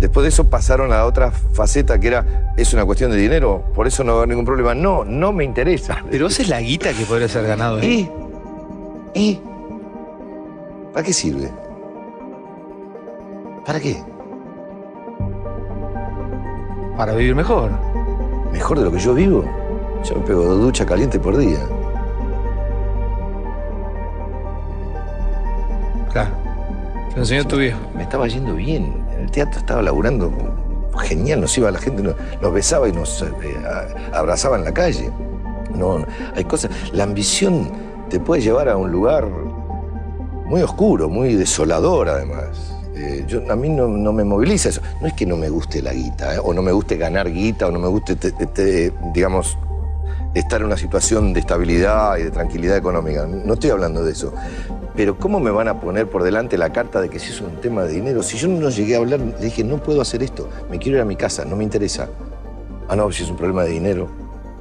Después de eso pasaron a la otra faceta que era, es una cuestión de dinero, por eso no va a haber ningún problema. No, no me interesa. Pero esa es la guita que podría ser ganado ahí. ¿Para qué sirve? ¿Para qué? Para vivir mejor. ¿Mejor de lo que yo vivo? Yo me pego 2 duchas calientes por día. Claro. Te lo enseñó tu viejo. Me estaba yendo bien. En el teatro estaba laburando genial. Nos iba la gente, nos besaba y nos abrazaba en la calle. No, hay cosas. La ambición te puede llevar a un lugar muy oscuro, muy desolador además. A mí no me moviliza eso. No es que no me guste la guita, o no me guste ganar guita, o no me guste, digamos, estar en una situación de estabilidad y de tranquilidad económica. No estoy hablando de eso. Pero ¿cómo me van a poner por delante la carta de que si es un tema de dinero? Si yo no llegué a hablar, le dije, no puedo hacer esto, me quiero ir a mi casa, no me interesa. Ah, no, si es un problema de dinero.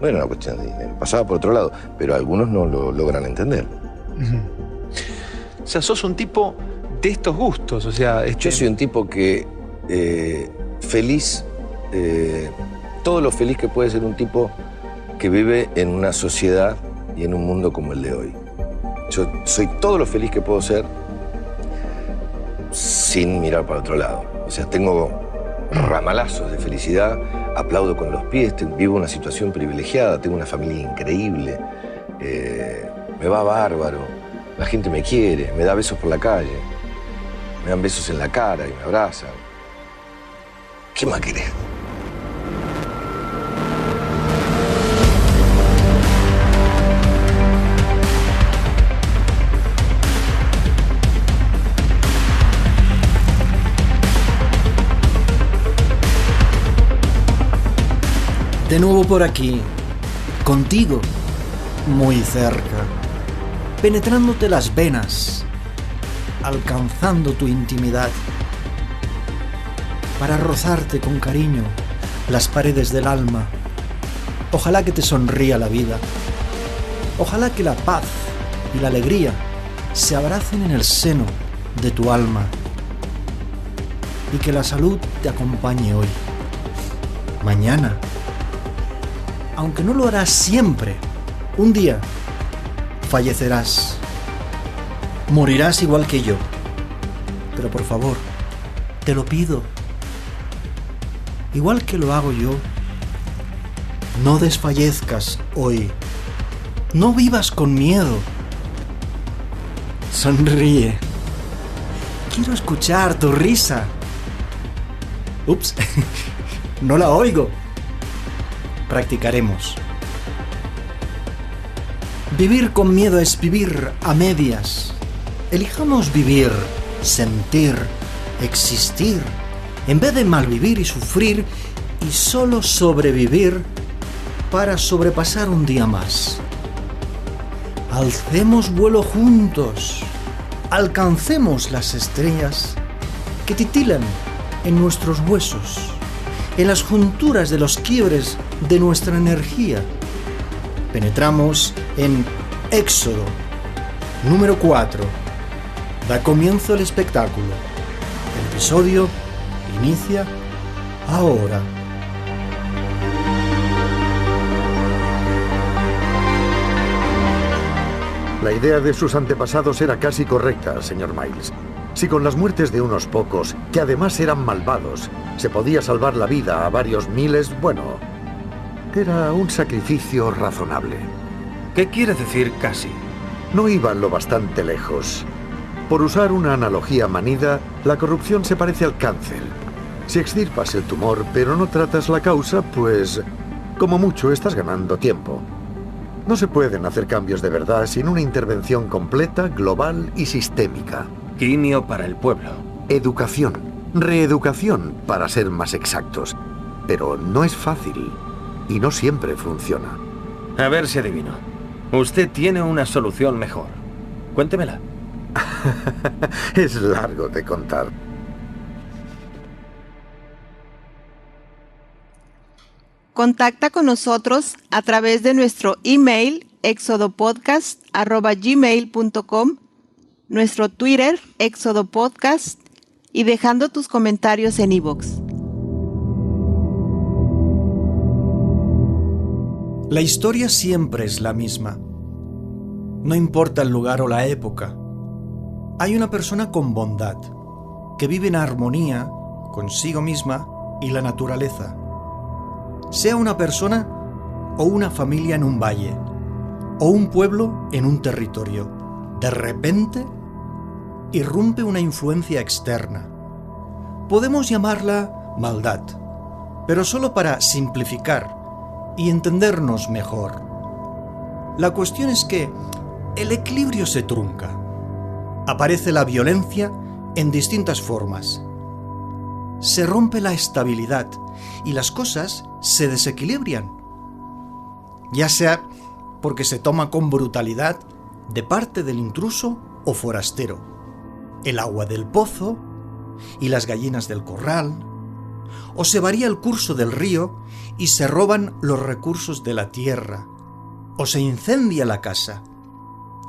No era una cuestión de dinero, pasaba por otro lado, pero algunos no lo logran entender. O sea, sos un tipo de estos gustos, o sea... Yo soy un tipo que feliz, todo lo feliz que puede ser un tipo que vive en una sociedad y en un mundo como el de hoy. Yo soy todo lo feliz que puedo ser sin mirar para otro lado. O sea, tengo ramalazos de felicidad, aplaudo con los pies, vivo una situación privilegiada, tengo una familia increíble, me va bárbaro, la gente me quiere, me da besos por la calle, me dan besos en la cara y me abrazan. ¿Qué más querés? De nuevo por aquí, contigo, muy cerca, penetrándote las venas, alcanzando tu intimidad, para rozarte con cariño las paredes del alma. Ojalá que te sonría la vida, ojalá que la paz y la alegría se abracen en el seno de tu alma y que la salud te acompañe hoy, mañana. Aunque no lo harás siempre, un día fallecerás. Morirás igual que yo. Pero por favor, te lo pido, igual que lo hago yo, no desfallezcas hoy. No vivas con miedo. Sonríe. Quiero escuchar tu risa. Ups, no la oigo. Practicaremos. Vivir con miedo es vivir a medias. Elijamos vivir, sentir, existir, en vez de malvivir y sufrir y solo sobrevivir para sobrepasar un día más. Alcemos vuelo juntos, alcancemos las estrellas que titilan en nuestros huesos, en las junturas de los quiebres de nuestra energía. Penetramos en Éxodo número 4. Da comienzo el espectáculo. El episodio inicia ahora. La idea de sus antepasados era casi correcta, señor Miles. Si con las muertes de unos pocos, que además eran malvados, se podía salvar la vida a varios miles, bueno, era un sacrificio razonable. ¿Qué quiere decir casi? No iban lo bastante lejos. Por usar una analogía manida, la corrupción se parece al cáncer. Si extirpas el tumor pero no tratas la causa, pues, como mucho, estás ganando tiempo. No se pueden hacer cambios de verdad sin una intervención completa, global y sistémica. Quimio para el pueblo. Educación. Reeducación, para ser más exactos. Pero no es fácil. Y no siempre funciona. A ver si adivino. Usted tiene una solución mejor. Cuéntemela. Es largo de contar. Contacta con nosotros a través de nuestro email exodopodcast@gmail.com, nuestro Twitter exodopodcast y dejando tus comentarios en iVoox. La historia siempre es la misma. No importa el lugar o la época. Hay una persona con bondad, que vive en armonía consigo misma y la naturaleza. Sea una persona o una familia en un valle, o un pueblo en un territorio, de repente irrumpe una influencia externa. Podemos llamarla maldad, pero solo para simplificar y entendernos mejor. La cuestión es que el equilibrio se trunca. Aparece la violencia en distintas formas. Se rompe la estabilidad y las cosas se desequilibran. Ya sea porque se toma con brutalidad de parte del intruso o forastero, el agua del pozo y las gallinas del corral, o se varía el curso del río y se roban los recursos de la tierra, o se incendia la casa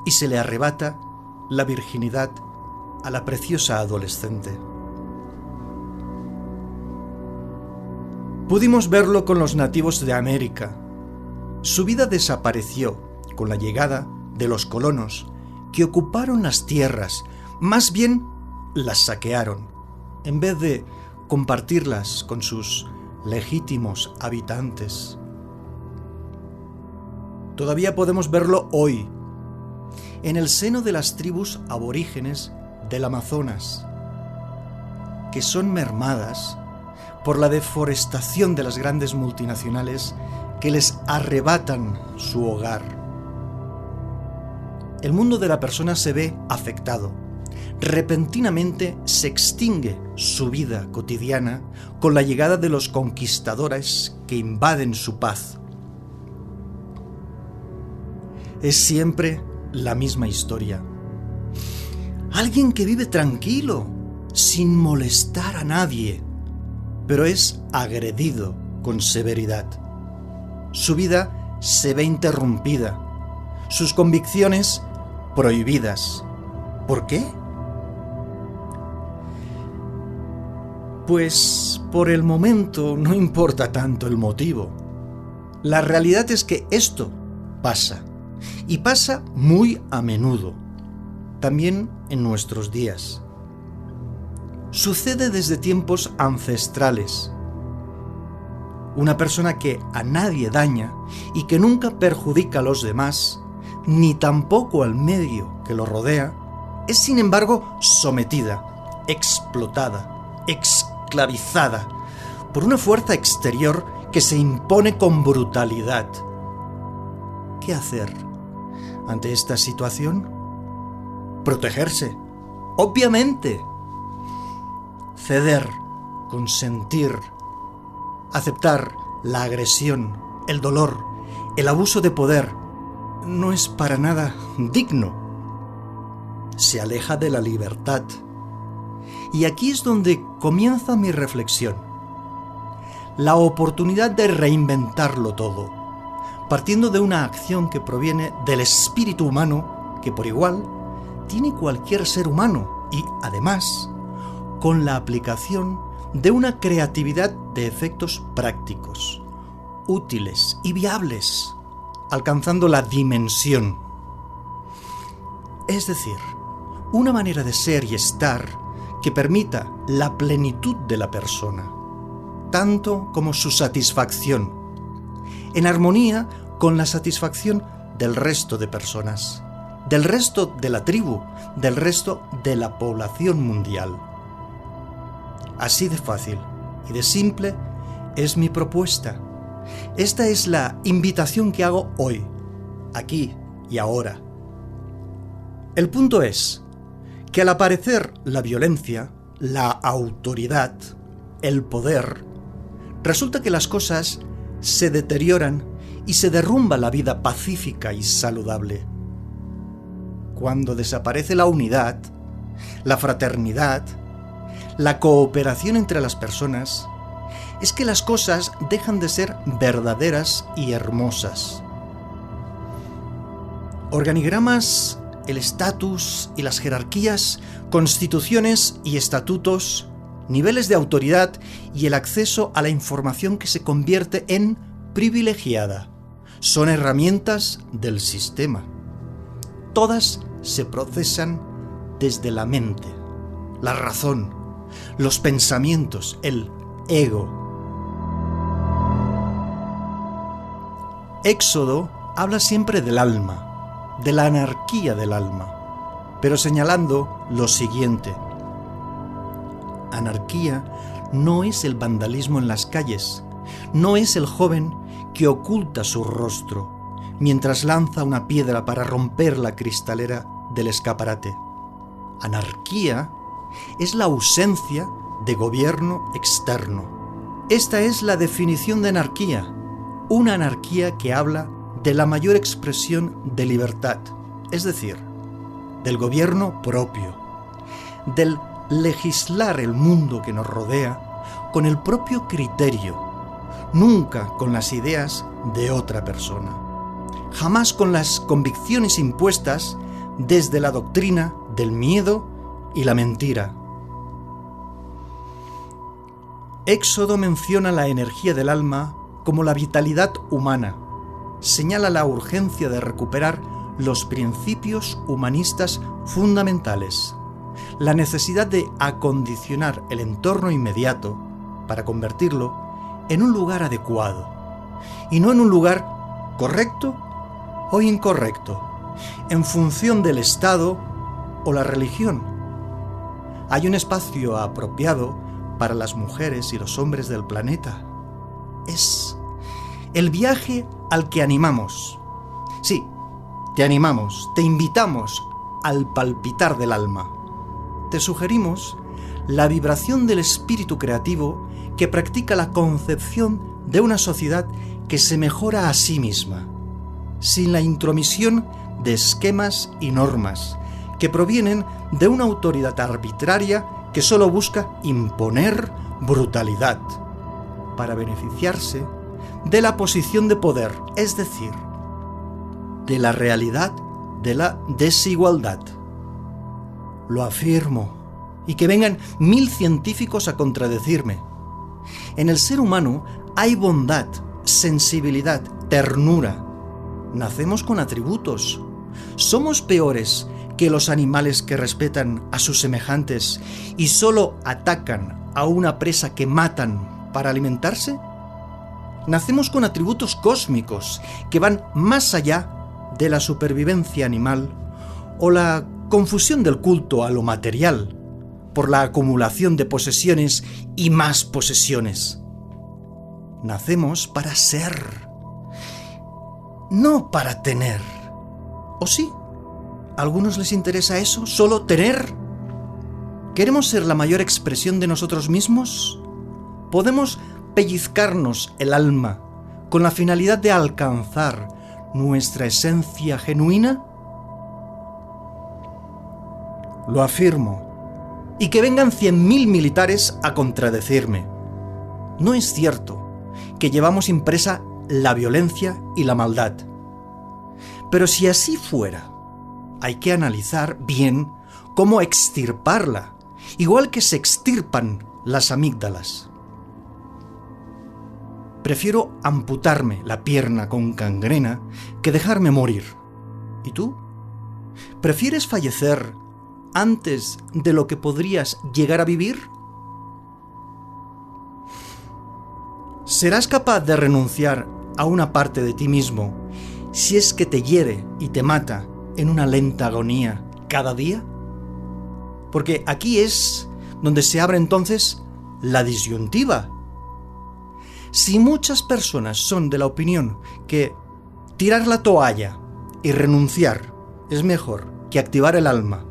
y se le arrebata la virginidad a la preciosa adolescente. Pudimos verlo con los nativos de América. Su vida desapareció con la llegada de los colonos que ocuparon las tierras, más bien las saquearon, en vez de compartirlas con sus legítimos habitantes. Todavía podemos verlo hoy, en el seno de las tribus aborígenes del Amazonas, que son mermadas por la deforestación de las grandes multinacionales que les arrebatan su hogar. El mundo de la persona se ve afectado. Repentinamente se extingue su vida cotidiana con la llegada de los conquistadores que invaden su paz. Es siempre la misma historia. Alguien que vive tranquilo, sin molestar a nadie, pero es agredido con severidad. Su vida se ve interrumpida, sus convicciones prohibidas. ¿Por qué? Pues por el momento no importa tanto el motivo. La realidad es que esto pasa, y pasa muy a menudo, también en nuestros días. Sucede desde tiempos ancestrales. Una persona que a nadie daña y que nunca perjudica a los demás, ni tampoco al medio que lo rodea, es sin embargo sometida, explotada, esclavizada por una fuerza exterior que se impone con brutalidad. ¿Qué hacer ante esta situación? Protegerse, obviamente. Ceder, consentir, aceptar la agresión, el dolor, el abuso de poder, no es para nada digno. Se aleja de la libertad. Y aquí es donde comienza mi reflexión. La oportunidad de reinventarlo todo, partiendo de una acción que proviene del espíritu humano, que por igual tiene cualquier ser humano, y además con la aplicación de una creatividad de efectos prácticos, útiles y viables, alcanzando la dimensión. Es decir, una manera de ser y estar que permita la plenitud de la persona, tanto como su satisfacción, en armonía con la satisfacción del resto de personas, del resto de la tribu, del resto de la población mundial. Así de fácil y de simple es mi propuesta. Esta es la invitación que hago hoy, aquí y ahora. El punto es que al aparecer la violencia, la autoridad, el poder, resulta que las cosas se deterioran y se derrumba la vida pacífica y saludable. Cuando desaparece la unidad, la fraternidad, la cooperación entre las personas, es que las cosas dejan de ser verdaderas y hermosas. Organigramas, el estatus y las jerarquías, constituciones y estatutos, niveles de autoridad y el acceso a la información que se convierte en privilegiada, son herramientas del sistema. Todas se procesan desde la mente, la razón, los pensamientos, el ego. Éxodo habla siempre del alma, de la anarquía del alma, pero señalando lo siguiente. Anarquía no es el vandalismo en las calles, no es el joven que oculta su rostro mientras lanza una piedra para romper la cristalera del escaparate. Anarquía es la ausencia de gobierno externo. Esta es la definición de anarquía, una anarquía que habla de la mayor expresión de libertad, es decir, del gobierno propio, del legislar el mundo que nos rodea con el propio criterio, nunca con las ideas de otra persona, jamás con las convicciones impuestas desde la doctrina del miedo y la mentira. Éxodo menciona la energía del alma como la vitalidad humana, señala la urgencia de recuperar los principios humanistas fundamentales, la necesidad de acondicionar el entorno inmediato para convertirlo en un lugar adecuado y no en un lugar correcto o incorrecto, en función del Estado o la religión. Hay un espacio apropiado para las mujeres y los hombres del planeta. Es el viaje al que animamos. Sí, te animamos, te invitamos al palpitar del alma. Te sugerimos la vibración del espíritu creativo que practica la concepción de una sociedad que se mejora a sí misma, sin la intromisión de esquemas y normas que provienen de una autoridad arbitraria que solo busca imponer brutalidad para beneficiarse de la posición de poder, es decir, de la realidad de la desigualdad. Lo afirmo, y que vengan 1000 científicos a contradecirme. En el ser humano hay bondad, sensibilidad, ternura. Nacemos con atributos. ¿Somos peores que los animales que respetan a sus semejantes y solo atacan a una presa que matan para alimentarse? Nacemos con atributos cósmicos que van más allá de la supervivencia animal o la confusión del culto a lo material por la acumulación de posesiones y más posesiones. Nacemos para ser, no para tener. ¿O sí? ¿A algunos les interesa eso? ¿Solo tener? ¿Queremos ser la mayor expresión de nosotros mismos? ¿Podemos pellizcarnos el alma con la finalidad de alcanzar nuestra esencia genuina? Lo afirmo, y que vengan 100.000 militares a contradecirme. No es cierto que llevamos impresa la violencia y la maldad. Pero si así fuera, hay que analizar bien cómo extirparla, igual que se extirpan las amígdalas. Prefiero amputarme la pierna con gangrena que dejarme morir. ¿Y tú? ¿Prefieres fallecer antes de lo que podrías llegar a vivir? ¿Serás capaz de renunciar a una parte de ti mismo si es que te hiere y te mata en una lenta agonía cada día? Porque aquí es donde se abre entonces la disyuntiva. Si muchas personas son de la opinión que tirar la toalla y renunciar es mejor que activar el alma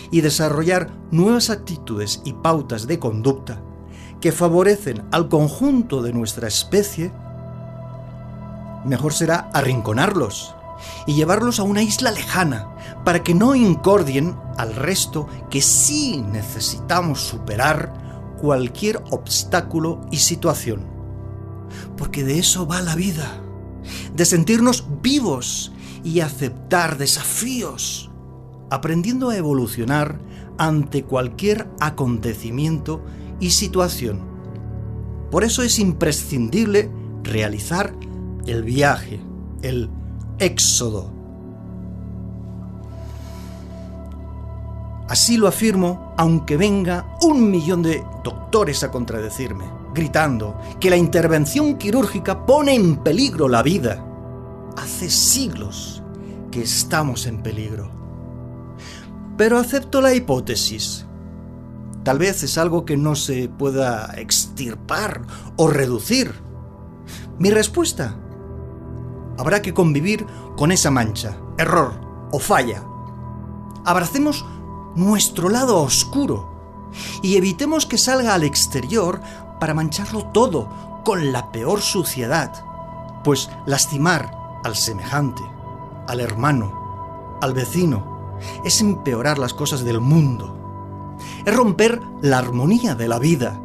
y desarrollar nuevas actitudes y pautas de conducta que favorecen al conjunto de nuestra especie, mejor será arrinconarlos y llevarlos a una isla lejana para que no incordien al resto que sí necesitamos superar cualquier obstáculo y situación. Porque de eso va la vida, de sentirnos vivos y aceptar desafíos, aprendiendo a evolucionar ante cualquier acontecimiento y situación. Por eso es imprescindible realizar el viaje, el éxodo. Así lo afirmo, aunque venga 1.000.000 de doctores a contradecirme, gritando que la intervención quirúrgica pone en peligro la vida. Hace siglos que estamos en peligro. Pero acepto la hipótesis. Tal vez es algo que no se pueda extirpar o reducir. Mi respuesta: habrá que convivir con esa mancha, error o falla. Abracemos nuestro lado oscuro y evitemos que salga al exterior para mancharlo todo con la peor suciedad, pues lastimar al semejante, al hermano, al vecino, es empeorar las cosas del mundo. Es romper la armonía de la vida,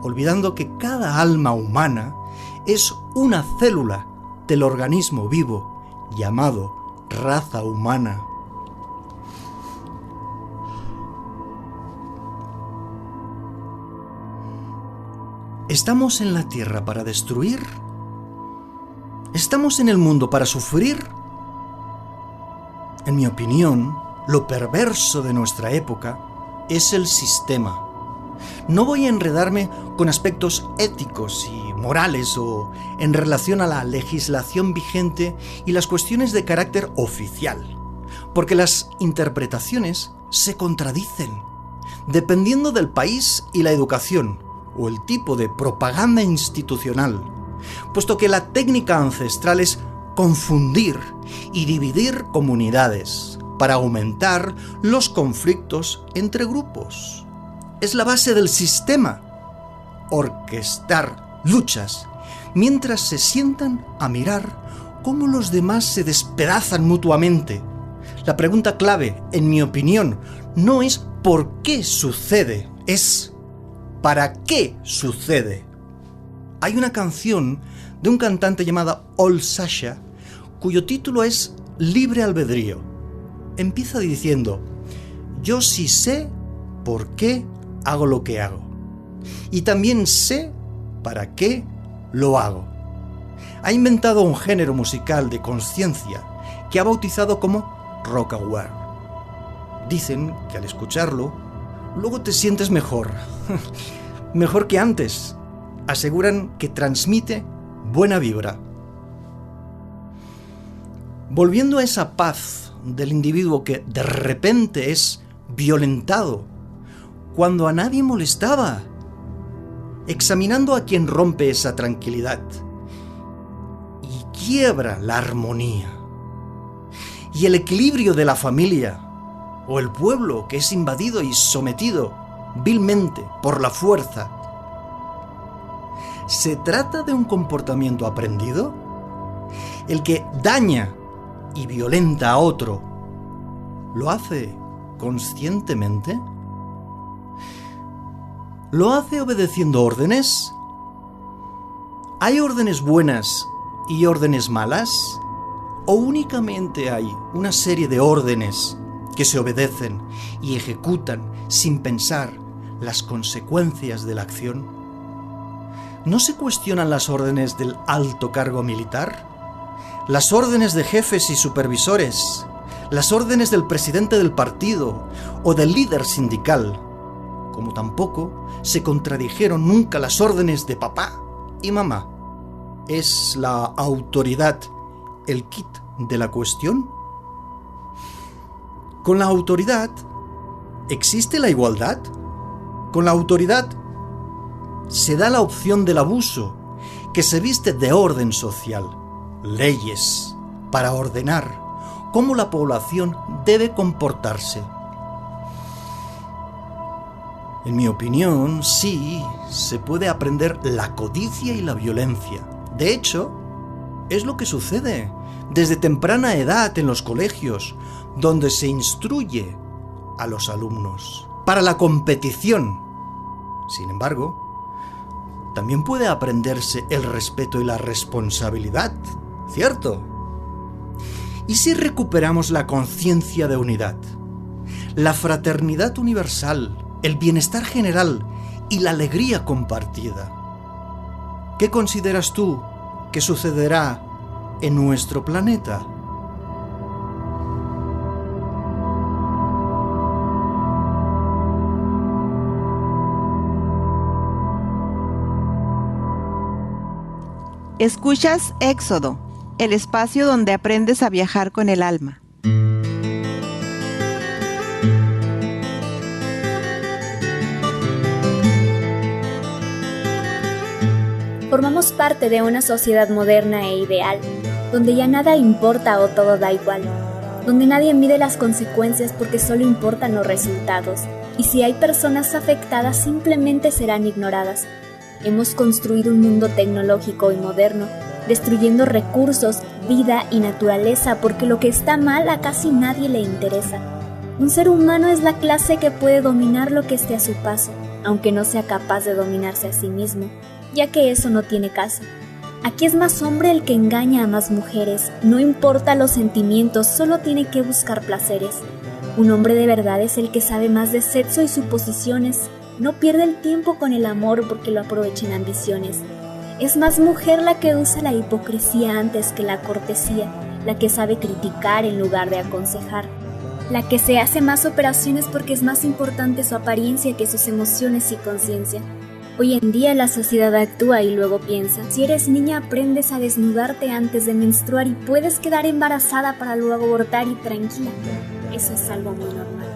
olvidando que cada alma humana es una célula del organismo vivo llamado raza humana. ¿Estamos en la Tierra para destruir? ¿Estamos en el mundo para sufrir? En mi opinión, lo perverso de nuestra época es el sistema. No voy a enredarme con aspectos éticos y morales o en relación a la legislación vigente y las cuestiones de carácter oficial, porque las interpretaciones se contradicen, dependiendo del país y la educación, o el tipo de propaganda institucional, puesto que la técnica ancestral es confundir y dividir comunidades para aumentar los conflictos entre grupos. Es la base del sistema, orquestar luchas mientras se sientan a mirar cómo los demás se despedazan mutuamente. La pregunta clave, en mi opinión, no es ¿por qué sucede?, es ¿para qué sucede? Hay una canción de un cantante llamado Old Sasha, cuyo título es Libre Albedrío. Empieza diciendo: yo sí sé por qué hago lo que hago. Y también sé para qué lo hago. Ha inventado un género musical de conciencia que ha bautizado como rock aware. Dicen que al escucharlo, luego te sientes mejor. Mejor que antes. Aseguran que transmite buena vibra. Volviendo a esa paz del individuo que de repente es violentado cuando a nadie molestaba. Examinando a quien rompe esa tranquilidad y quiebra la armonía y el equilibrio de la familia o el pueblo que es invadido y sometido vilmente por la fuerza. ¿Se trata de un comportamiento aprendido? El que daña y violenta a otro, ¿lo hace conscientemente? ¿Lo hace obedeciendo órdenes? ¿Hay órdenes buenas y órdenes malas? ¿O únicamente hay una serie de órdenes que se obedecen y ejecutan sin pensar las consecuencias de la acción? ¿No se cuestionan las órdenes del alto cargo militar? ¿Las órdenes de jefes y supervisores? ¿Las órdenes del presidente del partido o del líder sindical? Como tampoco se contradijeron nunca las órdenes de papá y mamá. ¿Es la autoridad el kit de la cuestión? ¿Con la autoridad existe la igualdad? Con la autoridad se da la opción del abuso, que se viste de orden social, leyes, para ordenar cómo la población debe comportarse. En mi opinión, sí, se puede aprender la codicia y la violencia. De hecho, es lo que sucede desde temprana edad en los colegios, donde se instruye a los alumnos para la competición. Sin embargo, también puede aprenderse el respeto y la responsabilidad, ¿cierto? ¿Y si recuperamos la conciencia de unidad, la fraternidad universal, el bienestar general y la alegría compartida? ¿Qué consideras tú que sucederá en nuestro planeta. Escuchas Éxodo, el espacio donde aprendes a viajar con el alma. Formamos parte de una sociedad moderna e ideal, donde ya nada importa o todo da igual, donde nadie mide las consecuencias porque solo importan los resultados, y si hay personas afectadas simplemente serán ignoradas. Hemos construido un mundo tecnológico y moderno, destruyendo recursos, vida y naturaleza porque lo que está mal a casi nadie le interesa. Un ser humano es la clase que puede dominar lo que esté a su paso, aunque no sea capaz de dominarse a sí mismo, ya que eso no tiene caso. Aquí es más hombre el que engaña a más mujeres, no importa los sentimientos, solo tiene que buscar placeres. Un hombre de verdad es el que sabe más de sexo y suposiciones, no pierde el tiempo con el amor porque lo aprovecha en ambiciones. Es más mujer la que usa la hipocresía antes que la cortesía, la que sabe criticar en lugar de aconsejar, la que se hace más operaciones porque es más importante su apariencia que sus emociones y conciencia. Hoy en día la sociedad actúa y luego piensa. Si eres niña aprendes a desnudarte antes de menstruar y puedes quedar embarazada para luego abortar y tranquila. Eso es algo muy normal.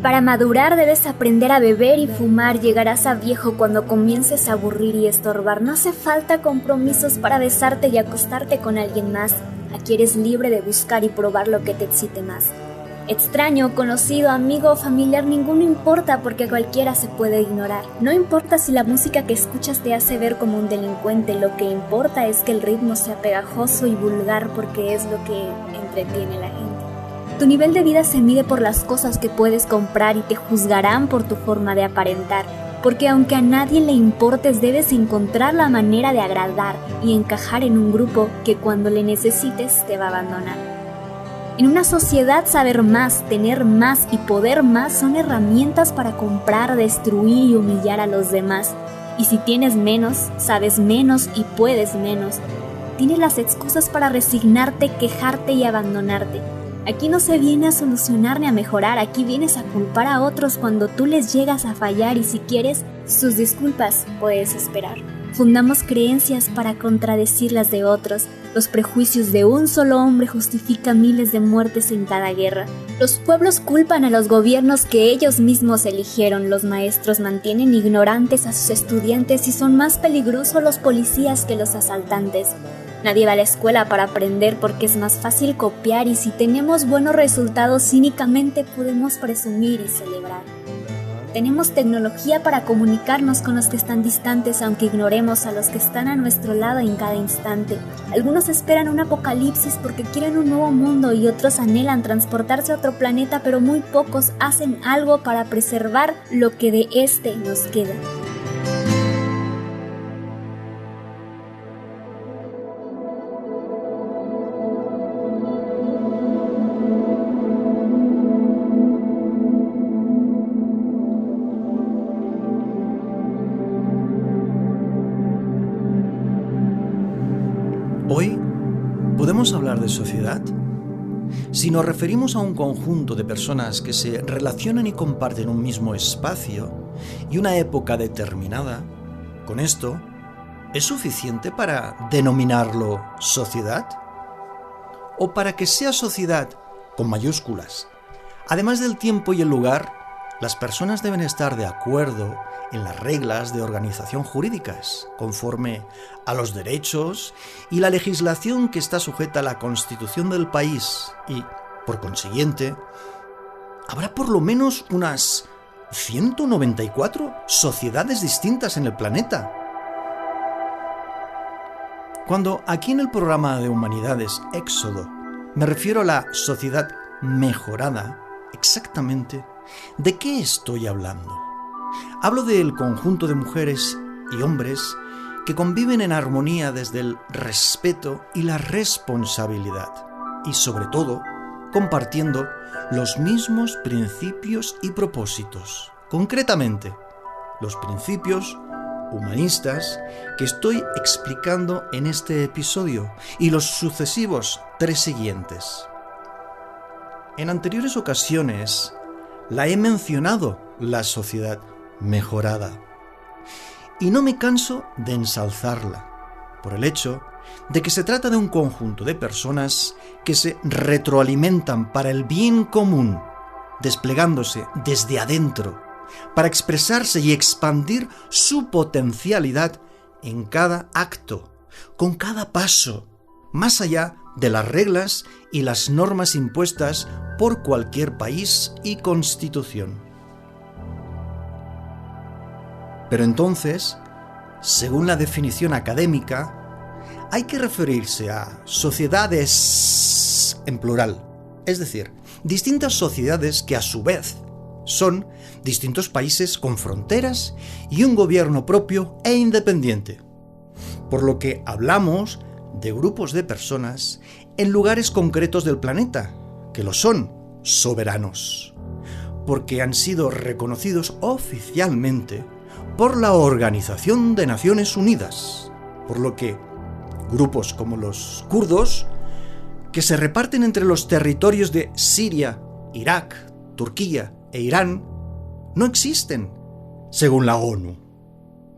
Para madurar debes aprender a beber y fumar, llegarás a viejo cuando comiences a aburrir y estorbar. No hace falta compromisos para besarte y acostarte con alguien más. Aquí eres libre de buscar y probar lo que te excite más. Extraño, conocido, amigo o familiar, ninguno importa porque cualquiera se puede ignorar. No importa si la música que escuchas te hace ver como un delincuente, lo que importa es que el ritmo sea pegajoso y vulgar porque es lo que entretiene a la gente. Tu nivel de vida se mide por las cosas que puedes comprar y te juzgarán por tu forma de aparentar, porque aunque a nadie le importes debes encontrar la manera de agradar y encajar en un grupo que cuando le necesites te va a abandonar. En una sociedad saber más, tener más y poder más son herramientas para comprar, destruir y humillar a los demás. Y si tienes menos, sabes menos y puedes menos, tienes las excusas para resignarte, quejarte y abandonarte. Aquí no se viene a solucionar ni a mejorar, aquí vienes a culpar a otros cuando tú les llegas a fallar y si quieres, sus disculpas puedes esperar. Fundamos creencias para contradecir las de otros. Los prejuicios de un solo hombre justifican miles de muertes en cada guerra. Los pueblos culpan a los gobiernos que ellos mismos eligieron. Los maestros mantienen ignorantes a sus estudiantes y son más peligrosos los policías que los asaltantes. Nadie va a la escuela para aprender porque es más fácil copiar y si tenemos buenos resultados cínicamente podemos presumir y celebrar. Tenemos tecnología para comunicarnos con los que están distantes aunque ignoremos a los que están a nuestro lado en cada instante. Algunos esperan un apocalipsis porque quieren un nuevo mundo y otros anhelan transportarse a otro planeta, pero muy pocos hacen algo para preservar lo que de este nos queda. Hoy, ¿podemos hablar de sociedad? Si nos referimos a un conjunto de personas que se relacionan y comparten un mismo espacio y una época determinada, con esto, ¿es suficiente para denominarlo sociedad? ¿O para que sea sociedad con mayúsculas? Además del tiempo y el lugar, las personas deben estar de acuerdo en las reglas de organización jurídicas, conforme a los derechos y la legislación que está sujeta a la Constitución del país y, por consiguiente, habrá por lo menos unas 194 sociedades distintas en el planeta. Cuando aquí en el programa de Humanidades Éxodo me refiero a la sociedad mejorada, exactamente, ¿de qué estoy hablando? Hablo del conjunto de mujeres y hombres que conviven en armonía desde el respeto y la responsabilidad y sobre todo compartiendo los mismos principios y propósitos. Concretamente, los principios humanistas que estoy explicando en este episodio y los sucesivos 3 siguientes. En anteriores ocasiones la he mencionado, la sociedad mejorada, y no me canso de ensalzarla, por el hecho de que se trata de un conjunto de personas que se retroalimentan para el bien común, desplegándose desde adentro, para expresarse y expandir su potencialidad en cada acto, con cada paso, más allá de las reglas y las normas impuestas por cualquier país y constitución. Pero entonces, según la definición académica, hay que referirse a sociedades en plural, es decir, distintas sociedades que a su vez son distintos países con fronteras y un gobierno propio e independiente, por lo que hablamos de grupos de personas en lugares concretos del planeta, que lo son soberanos, porque han sido reconocidos oficialmente por la Organización de Naciones Unidas, por lo que grupos como los kurdos, que se reparten entre los territorios de Siria, Irak, Turquía e Irán, no existen, según la ONU.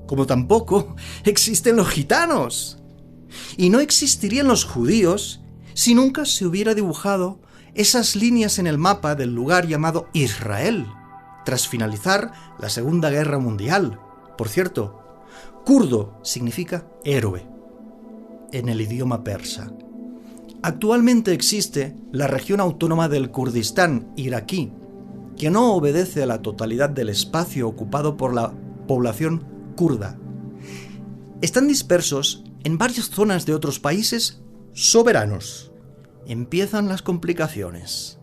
Como tampoco existen los gitanos. Y no existirían los judíos si nunca se hubiera dibujado esas líneas en el mapa del lugar llamado Israel, tras finalizar la Segunda Guerra Mundial. Por cierto, kurdo significa héroe en el idioma persa. Actualmente existe la región autónoma del Kurdistán iraquí, que no obedece a la totalidad del espacio ocupado por la población kurda. Están dispersos en varias zonas de otros países soberanos. Empiezan las complicaciones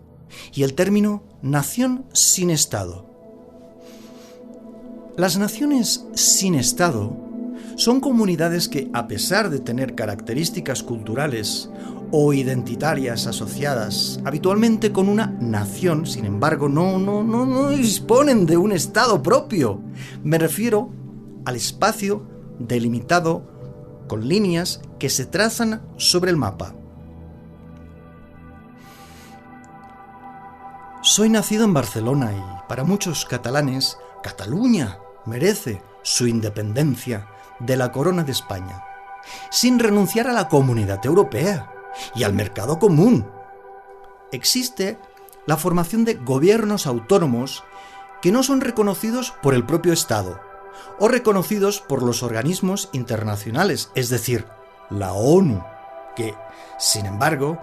y el término nación sin Estado. Las naciones sin Estado son comunidades que, a pesar de tener características culturales o identitarias asociadas habitualmente con una nación, sin embargo, no disponen de un Estado propio. Me refiero al espacio delimitado con líneas que se trazan sobre el mapa. Soy nacido en Barcelona y para muchos catalanes, Cataluña merece su independencia de la corona de España, sin renunciar a la Comunidad Europea y al mercado común. Existe la formación de gobiernos autónomos que no son reconocidos por el propio Estado o reconocidos por los organismos internacionales, es decir, la ONU, que, sin embargo,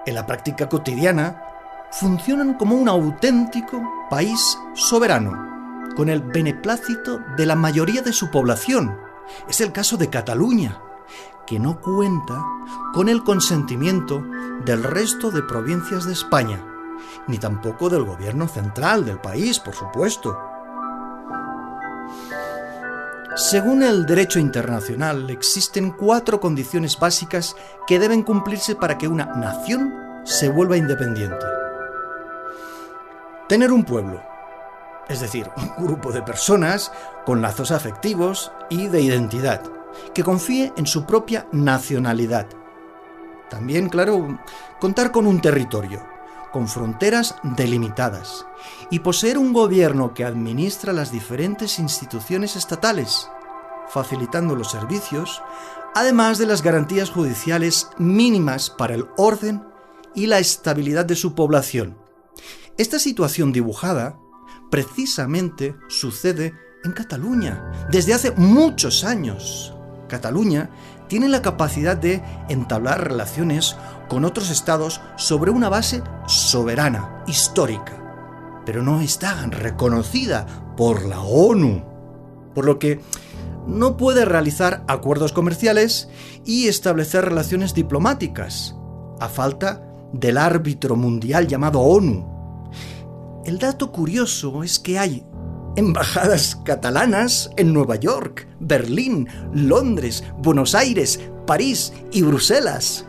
en la práctica cotidiana funcionan como un auténtico país soberano, con el beneplácito de la mayoría de su población. Es el caso de Cataluña, que no cuenta con el consentimiento del resto de provincias de España, ni tampoco del gobierno central del país, por supuesto. Según el derecho internacional, existen 4 condiciones básicas que deben cumplirse para que una nación se vuelva independiente. Tener un pueblo, es decir, un grupo de personas con lazos afectivos y de identidad, que confíe en su propia nacionalidad. También, claro, contar con un territorio, con fronteras delimitadas, y poseer un gobierno que administra las diferentes instituciones estatales, facilitando los servicios, además de las garantías judiciales mínimas para el orden y la estabilidad de su población. Esta situación dibujada precisamente sucede en Cataluña desde hace muchos años. Cataluña tiene la capacidad de entablar relaciones con otros estados sobre una base soberana, histórica, pero no está reconocida por la ONU, por lo que no puede realizar acuerdos comerciales y establecer relaciones diplomáticas, a falta del árbitro mundial llamado ONU. El dato curioso es que hay embajadas catalanas en Nueva York, Berlín, Londres, Buenos Aires, París y Bruselas.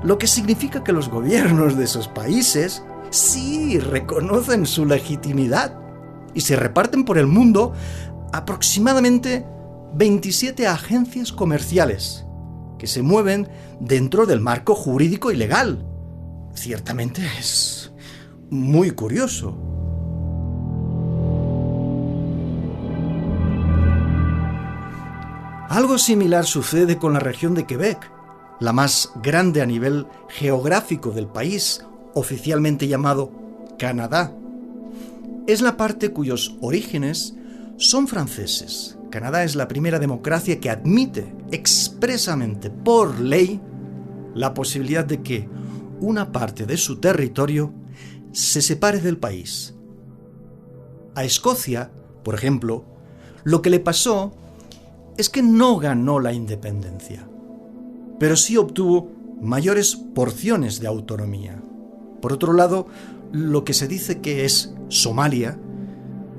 Lo que significa que los gobiernos de esos países sí reconocen su legitimidad y se reparten por el mundo aproximadamente 27 agencias comerciales que se mueven dentro del marco jurídico y legal. Ciertamente es muy curioso. Algo similar sucede con la región de Quebec, la más grande a nivel geográfico del país, oficialmente llamado Canadá. Es la parte cuyos orígenes son franceses. Canadá es la primera democracia que admite expresamente por ley la posibilidad de que una parte de su territorio se separe del país. A Escocia, por ejemplo, lo que le pasó es que no ganó la independencia, pero sí obtuvo mayores porciones de autonomía. Por otro lado, lo que se dice que es Somalia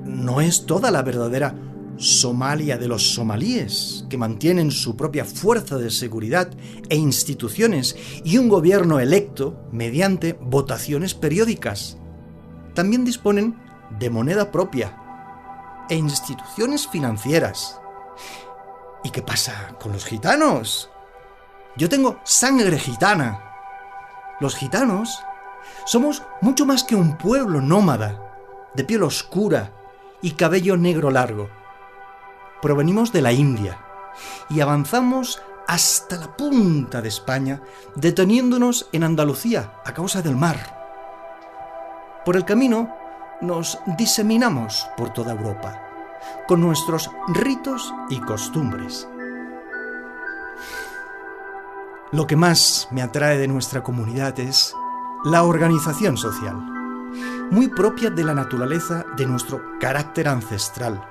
no es toda la verdadera Somalia de los somalíes, que mantienen su propia fuerza de seguridad e instituciones y un gobierno electo mediante votaciones periódicas. También disponen de moneda propia e instituciones financieras. ¿Y qué pasa con los gitanos? Yo tengo sangre gitana. Los gitanos somos mucho más que un pueblo nómada, de piel oscura y cabello negro largo. Provenimos de la India y avanzamos hasta la punta de España, deteniéndonos en Andalucía a causa del mar. Por el camino nos diseminamos por toda Europa, con nuestros ritos y costumbres. Lo que más me atrae de nuestra comunidad es la organización social, muy propia de la naturaleza de nuestro carácter ancestral.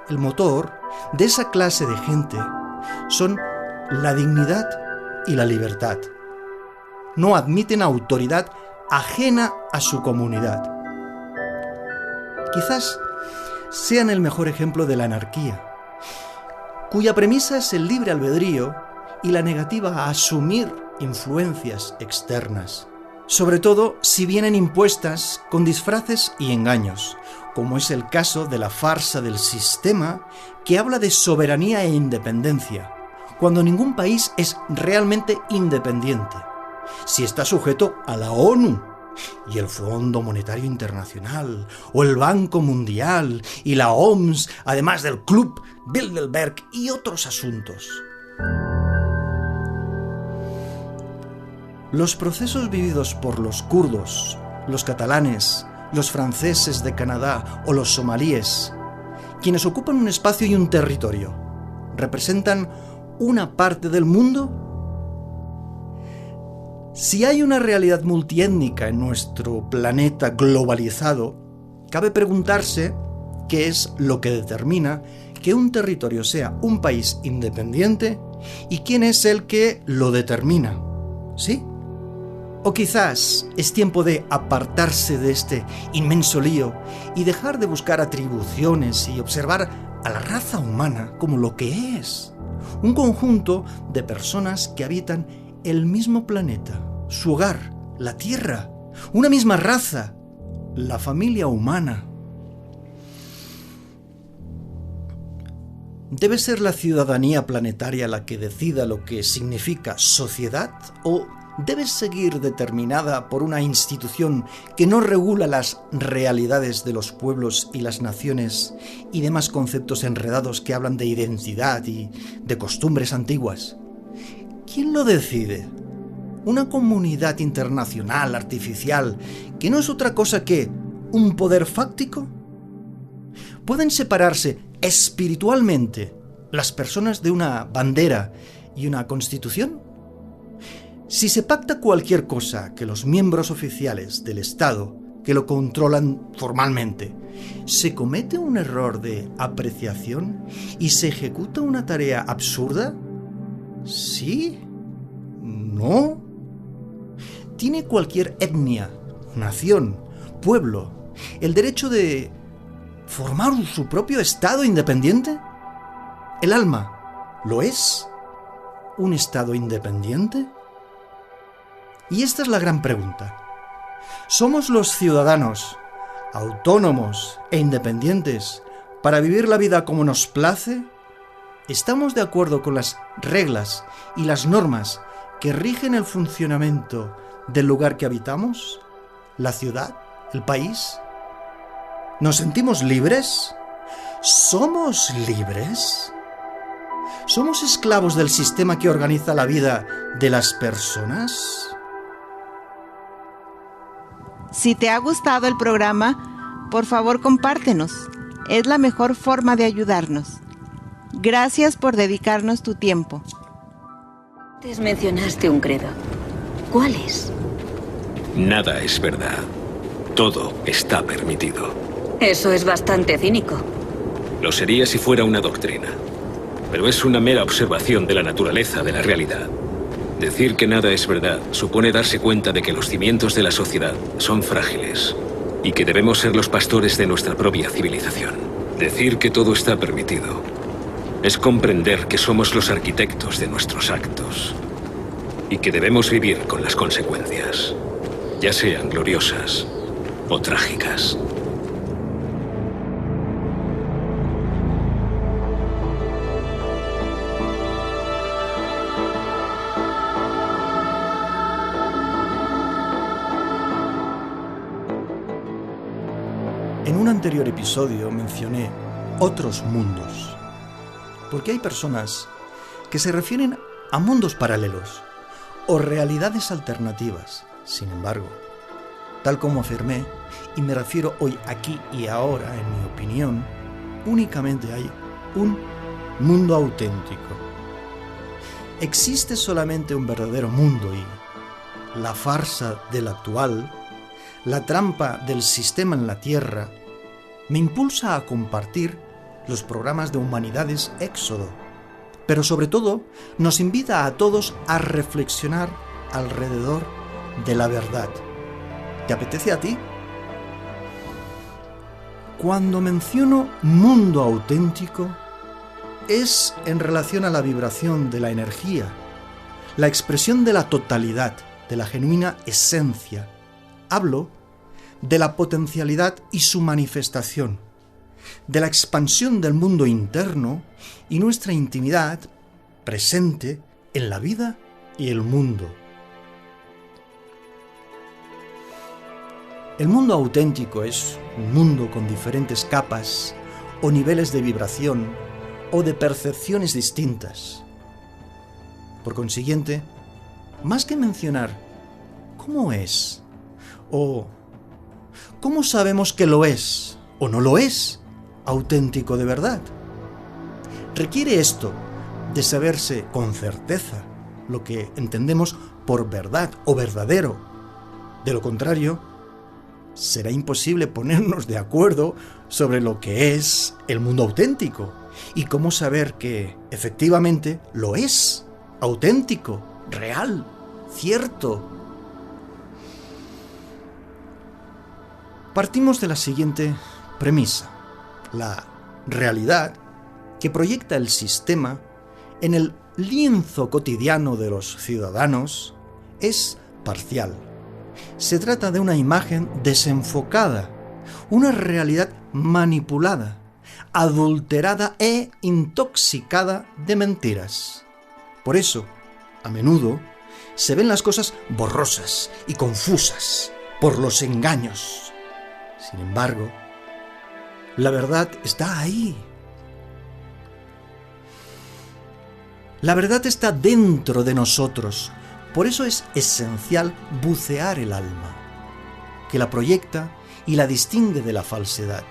El motor de esa clase de gente son la dignidad y la libertad. No admiten autoridad ajena a su comunidad. Quizás sean el mejor ejemplo de la anarquía, cuya premisa es el libre albedrío y la negativa a asumir influencias externas, sobre todo si vienen impuestas con disfraces y engaños, como es el caso de la farsa del sistema que habla de soberanía e independencia, cuando ningún país es realmente independiente, si está sujeto a la ONU y el Fondo Monetario Internacional, o el Banco Mundial y la OMS, además del Club Bilderberg y otros asuntos. Los procesos vividos por los kurdos, los catalanes, los franceses de Canadá o los somalíes, quienes ocupan un espacio y un territorio, ¿representan una parte del mundo? Si hay una realidad multiétnica en nuestro planeta globalizado, cabe preguntarse qué es lo que determina que un territorio sea un país independiente y quién es el que lo determina, ¿sí? O quizás es tiempo de apartarse de este inmenso lío y dejar de buscar atribuciones y observar a la raza humana como lo que es, un conjunto de personas que habitan el mismo planeta, su hogar, la Tierra, una misma raza, la familia humana. ¿Debe ser la ciudadanía planetaria la que decida lo que significa sociedad o debe seguir determinada por una institución que no regula las realidades de los pueblos y las naciones y demás conceptos enredados que hablan de identidad y de costumbres antiguas? ¿Quién lo decide? ¿Una comunidad internacional artificial que no es otra cosa que un poder fáctico? ¿Pueden separarse espiritualmente las personas de una bandera y una constitución? Si se pacta cualquier cosa que los miembros oficiales del Estado que lo controlan formalmente, ¿se comete un error de apreciación y se ejecuta una tarea absurda? ¿Sí? ¿No? ¿Tiene cualquier etnia, nación, pueblo el derecho de formar su propio Estado independiente? ¿El alma lo es? ¿Un Estado independiente? Y esta es la gran pregunta. ¿Somos los ciudadanos autónomos e independientes para vivir la vida como nos place? ¿Estamos de acuerdo con las reglas y las normas que rigen el funcionamiento del lugar que habitamos? ¿La ciudad? ¿El país? ¿Nos sentimos libres? ¿Somos libres? ¿Somos esclavos del sistema que organiza la vida de las personas? Si te ha gustado el programa, por favor compártenos. Es la mejor forma de ayudarnos. Gracias por dedicarnos tu tiempo. Antes mencionaste un credo. ¿Cuál es? Nada es verdad. Todo está permitido. Eso es bastante cínico. Lo sería si fuera una doctrina. Pero es una mera observación de la naturaleza de la realidad. Decir que nada es verdad supone darse cuenta de que los cimientos de la sociedad son frágiles y que debemos ser los pastores de nuestra propia civilización. Decir que todo está permitido es comprender que somos los arquitectos de nuestros actos y que debemos vivir con las consecuencias, ya sean gloriosas o trágicas. En un anterior episodio mencioné otros mundos, porque hay personas que se refieren a mundos paralelos o realidades alternativas. Sin embargo, tal como afirmé, y me refiero hoy aquí y ahora, en mi opinión, únicamente hay un mundo auténtico. Existe solamente un verdadero mundo y la farsa del actual, la trampa del sistema en la Tierra, me impulsa a compartir los programas de Humanidades Éxodo, pero sobre todo nos invita a todos a reflexionar alrededor de la verdad. ¿Te apetece a ti? Cuando menciono mundo auténtico, es en relación a la vibración de la energía, la expresión de la totalidad, de la genuina esencia. Hablo de la potencialidad y su manifestación, de la expansión del mundo interno y nuestra intimidad presente en la vida y el mundo. El mundo auténtico es un mundo con diferentes capas o niveles de vibración o de percepciones distintas. Por consiguiente, más que mencionar cómo es o cómo sabemos que lo es o no lo es auténtico de verdad, requiere esto de saberse con certeza lo que entendemos por verdad o verdadero. De lo contrario, será imposible ponernos de acuerdo sobre lo que es el mundo auténtico y cómo saber que efectivamente lo es, auténtico, real, cierto. Partimos de la siguiente premisa: la realidad que proyecta el sistema en el lienzo cotidiano de los ciudadanos es parcial. Se trata de una imagen desenfocada, una realidad manipulada, adulterada e intoxicada de mentiras. Por eso, a menudo, se ven las cosas borrosas y confusas por los engaños. Sin embargo, la verdad está ahí. La verdad está dentro de nosotros. Por eso es esencial bucear el alma, que la proyecta y la distingue de la falsedad.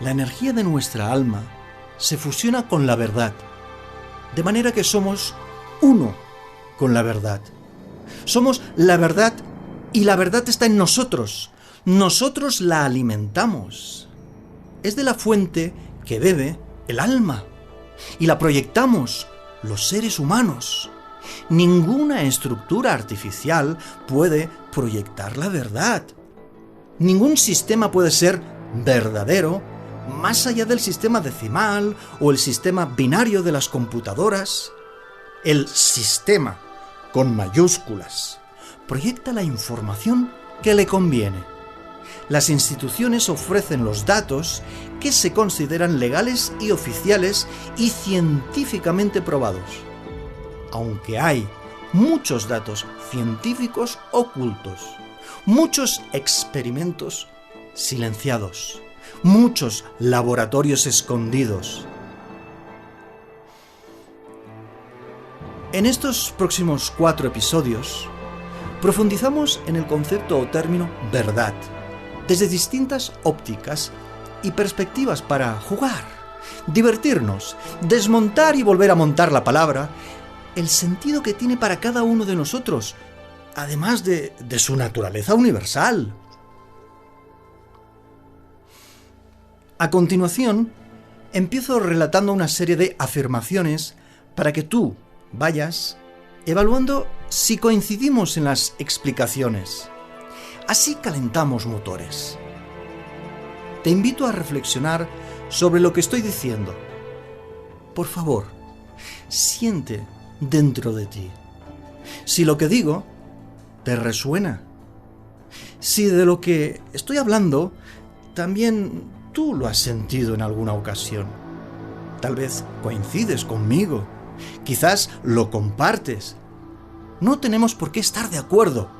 La energía de nuestra alma se fusiona con la verdad, de manera que somos uno con la verdad. Somos la verdad y la verdad está en nosotros. Nosotros la alimentamos. Es de la fuente que bebe el alma y la proyectamos los seres humanos. Ninguna estructura artificial puede proyectar la verdad. Ningún sistema puede ser verdadero más allá del sistema decimal o el sistema binario de las computadoras. El sistema, con mayúsculas, proyecta la información que le conviene. Las instituciones ofrecen los datos que se consideran legales y oficiales y científicamente probados. Aunque hay muchos datos científicos ocultos, muchos experimentos silenciados, muchos laboratorios escondidos. En estos próximos 4 episodios, profundizamos en el concepto o término verdad, desde distintas ópticas y perspectivas para jugar, divertirnos, desmontar y volver a montar la palabra, el sentido que tiene para cada uno de nosotros, además de su naturaleza universal. A continuación, empiezo relatando una serie de afirmaciones para que tú vayas evaluando si coincidimos en las explicaciones. Así calentamos motores. Te invito a reflexionar sobre lo que estoy diciendo. Por favor, siente dentro de ti si lo que digo te resuena. Si de lo que estoy hablando también tú lo has sentido en alguna ocasión. Tal vez coincides conmigo. Quizás lo compartes. No tenemos por qué estar de acuerdo.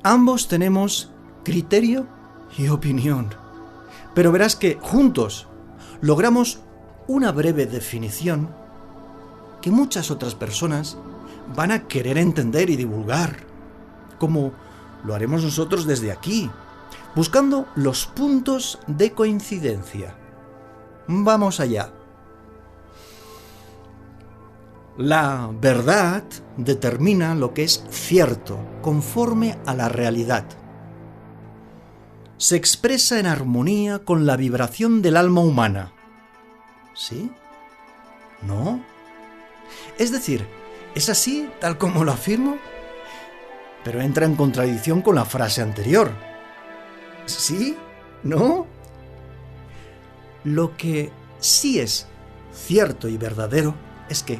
Ambos tenemos criterio y opinión. Pero verás que juntos logramos una breve definición que muchas otras personas van a querer entender y divulgar, como lo haremos nosotros desde aquí, buscando los puntos de coincidencia. Vamos allá. La verdad determina lo que es cierto, conforme a la realidad. Se expresa en armonía con la vibración del alma humana. ¿Sí? ¿No? Es decir, ¿es así, tal como lo afirmo? Pero entra en contradicción con la frase anterior. ¿Sí? ¿No? Lo que sí es cierto y verdadero es que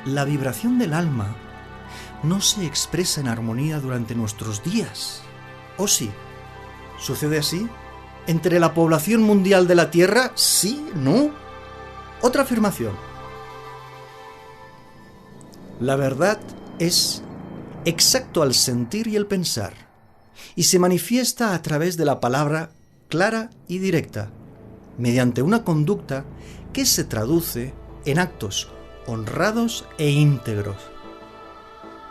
la vibración del alma no se expresa en armonía durante nuestros días. ¿O sí? ¿Sucede así? ¿Entre la población mundial de la Tierra? ¿Sí? ¿No? Otra afirmación. La verdad es exacto al sentir y el pensar, y se manifiesta a través de la palabra clara y directa, mediante una conducta que se traduce en actos honrados e íntegros.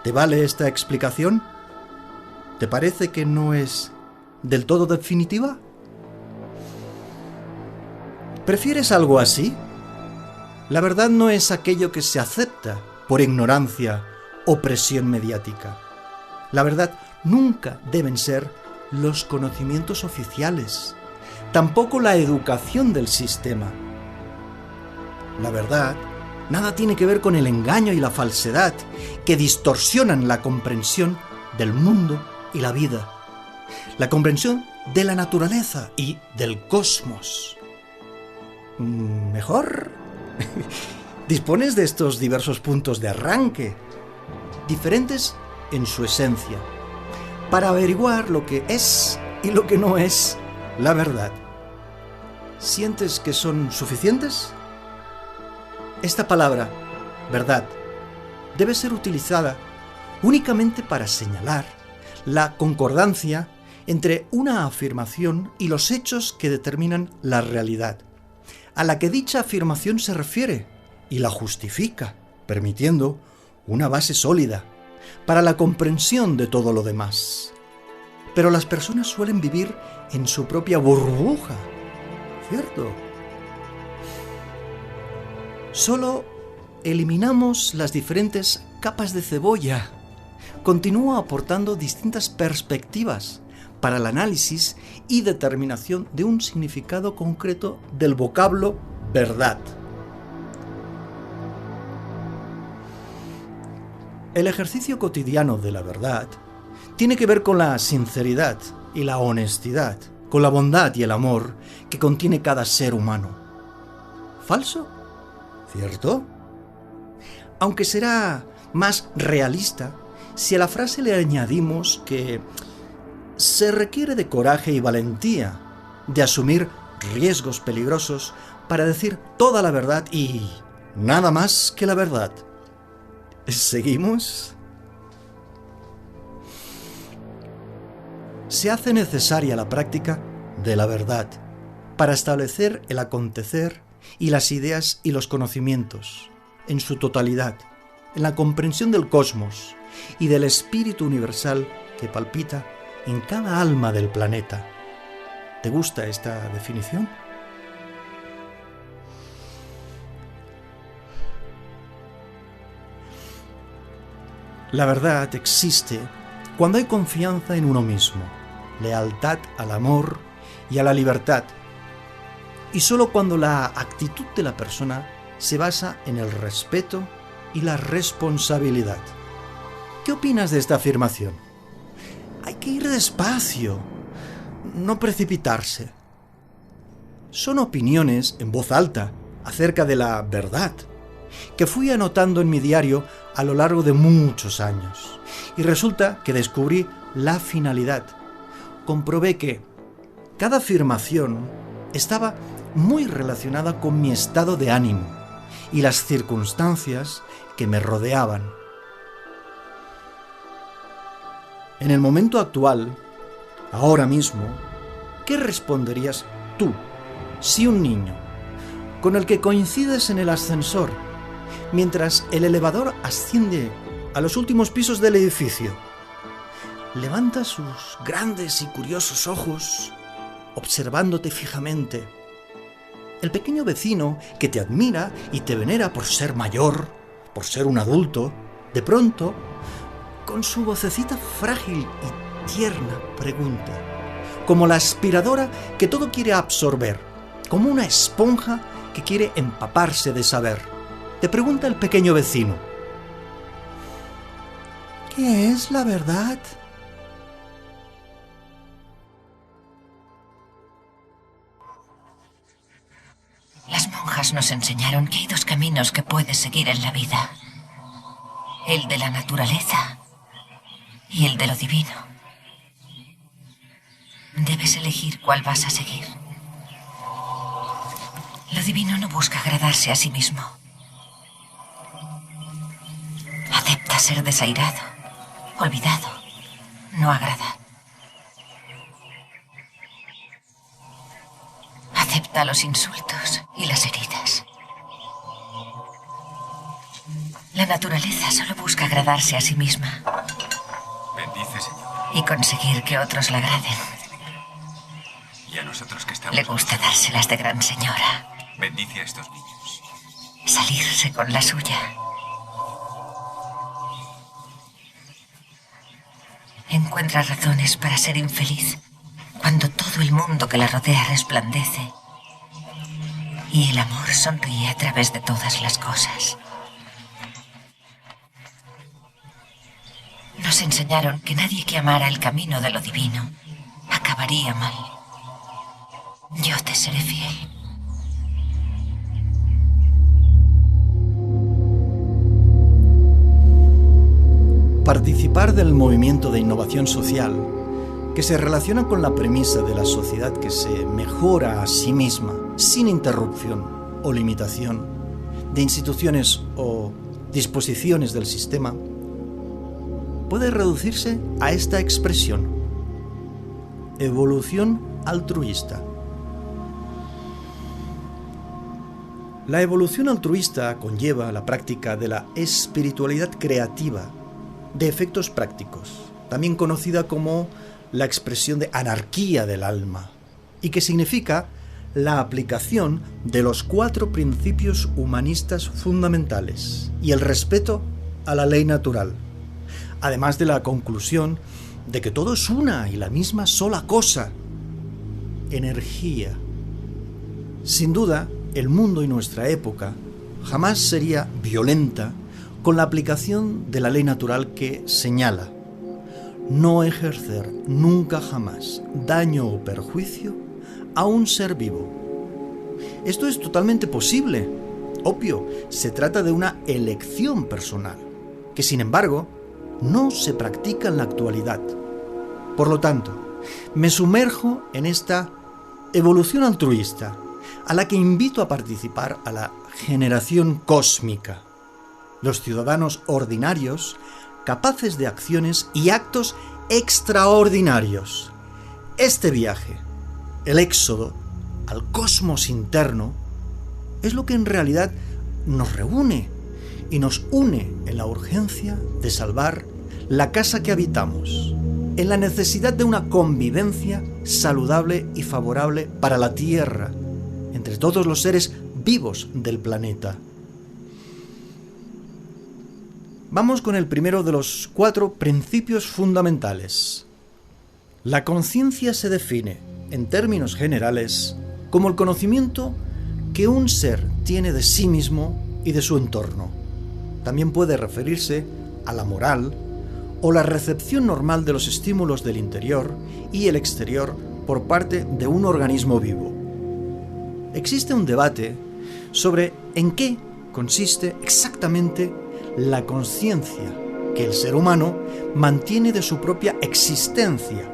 ¿Te vale esta explicación? ¿Te parece que no es del todo definitiva? ¿Prefieres algo así? La verdad no es aquello que se acepta por ignorancia o presión mediática. La verdad nunca deben ser los conocimientos oficiales, tampoco la educación del sistema. La verdad nada tiene que ver con el engaño y la falsedad que distorsionan la comprensión del mundo y la vida, la comprensión de la naturaleza y del cosmos. ¿Mejor? Dispones de estos diversos puntos de arranque, diferentes en su esencia, para averiguar lo que es y lo que no es la verdad. ¿Sientes que son suficientes? Esta palabra, verdad, debe ser utilizada únicamente para señalar la concordancia entre una afirmación y los hechos que determinan la realidad, a la que dicha afirmación se refiere y la justifica, permitiendo una base sólida para la comprensión de todo lo demás. Pero las personas suelen vivir en su propia burbuja, ¿cierto? Solo eliminamos las diferentes capas de cebolla. Continúa aportando distintas perspectivas para el análisis y determinación de un significado concreto del vocablo verdad. El ejercicio cotidiano de la verdad tiene que ver con la sinceridad y la honestidad, con la bondad y el amor que contiene cada ser humano. ¿Falso? ¿Cierto? Aunque será más realista si a la frase le añadimos que se requiere de coraje y valentía, de asumir riesgos peligrosos para decir toda la verdad y nada más que la verdad. ¿Seguimos? Se hace necesaria la práctica de la verdad para establecer el acontecer y las ideas y los conocimientos en su totalidad, en la comprensión del cosmos y del espíritu universal que palpita en cada alma del planeta. ¿Te gusta esta definición? La verdad existe cuando hay confianza en uno mismo, lealtad al amor y a la libertad, y solo cuando la actitud de la persona se basa en el respeto y la responsabilidad. ¿Qué opinas de esta afirmación? Hay que ir despacio, no precipitarse. Son opiniones en voz alta acerca de la verdad que fui anotando en mi diario a lo largo de muchos años. Y resulta que descubrí la finalidad. Comprobé que cada afirmación estaba muy relacionada con mi estado de ánimo y las circunstancias que me rodeaban. En el momento actual, ahora mismo, ¿qué responderías tú si un niño con el que coincides en el ascensor mientras el elevador asciende a los últimos pisos del edificio levanta sus grandes y curiosos ojos observándote fijamente? El pequeño vecino que te admira y te venera por ser mayor, por ser un adulto, de pronto, con su vocecita frágil y tierna, pregunta, como la aspiradora que todo quiere absorber, como una esponja que quiere empaparse de saber. Te pregunta el pequeño vecino, ¿qué es la verdad? Las monjas nos enseñaron que hay dos caminos que puedes seguir en la vida. El de la naturaleza y el de lo divino. Debes elegir cuál vas a seguir. Lo divino no busca agradarse a sí mismo. Acepta ser desairado, olvidado, no agrada. Acepta los insultos y las heridas. La naturaleza solo busca agradarse a sí misma. Bendice, Señor. Y conseguir que otros la agraden. Y a nosotros que estamos... Le gusta dárselas de gran señora. Bendice a estos niños. Salirse con la suya. Encuentra razones para ser infeliz cuando todo el mundo que la rodea resplandece y el amor sonríe a través de todas las cosas. Nos enseñaron que nadie que amara el camino de lo divino acabaría mal. Yo te seré fiel. Participar del movimiento de innovación social que se relaciona con la premisa de la sociedad que se mejora a sí misma sin interrupción o limitación de instituciones o disposiciones del sistema puede reducirse a esta expresión: evolución altruista. La evolución altruista conlleva la práctica de la espiritualidad creativa de efectos prácticos, también conocida como la expresión de anarquía del alma, y que significa la aplicación de los 4 principios humanistas fundamentales y el respeto a la ley natural, además de la conclusión de que todo es una y la misma sola cosa: energía. Sin duda, el mundo y nuestra época jamás sería violenta con la aplicación de la ley natural que señala no ejercer nunca jamás daño o perjuicio a un ser vivo. Esto es totalmente posible. Obvio, se trata de una elección personal, que sin embargo no se practica en la actualidad. Por lo tanto, me sumerjo en esta evolución altruista, a la que invito a participar a la generación cósmica, los ciudadanos ordinarios capaces de acciones y actos extraordinarios. Este viaje, el éxodo al cosmos interno, es lo que en realidad nos reúne y nos une en la urgencia de salvar la casa que habitamos, en la necesidad de una convivencia saludable y favorable para la Tierra, entre todos los seres vivos del planeta. Vamos con el primero de los 4 principios fundamentales. La conciencia se define, en términos generales, como el conocimiento que un ser tiene de sí mismo y de su entorno. También puede referirse a la moral o la recepción normal de los estímulos del interior y el exterior por parte de un organismo vivo. Existe un debate sobre en qué consiste exactamente la conciencia que el ser humano mantiene de su propia existencia,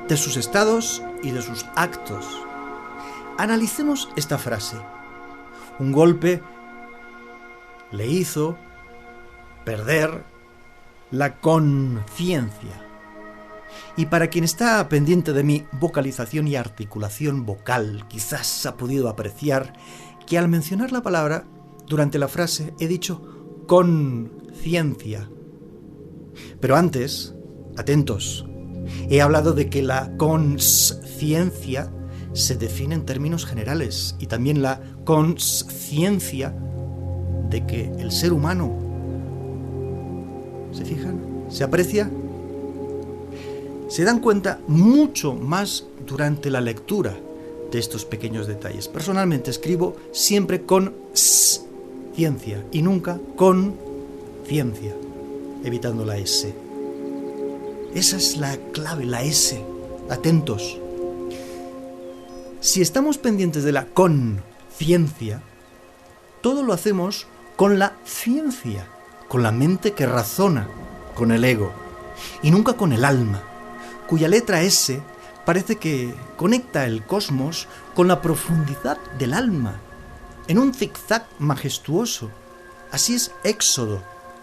de sus estados y de sus actos. Analicemos esta frase. Un golpe le hizo perder la conciencia. Y para quien está pendiente de mi vocalización y articulación vocal, quizás ha podido apreciar que al mencionar la palabra durante la frase he dicho conciencia. Pero antes, atentos, he hablado de que la consciencia se define en términos generales y también la consciencia de que el ser humano, ¿se fijan? ¿Se aprecia? Se dan cuenta mucho más durante la lectura de estos pequeños detalles. Personalmente escribo siempre con ciencia y nunca con ciencia, evitando la S. Esa es la clave, la S. Atentos. Si estamos pendientes de la conciencia, todo lo hacemos con la ciencia, con la mente que razona, con el ego, y nunca con el alma, cuya letra S parece que conecta el cosmos con la profundidad del alma, en un zigzag majestuoso. Así es Éxodo,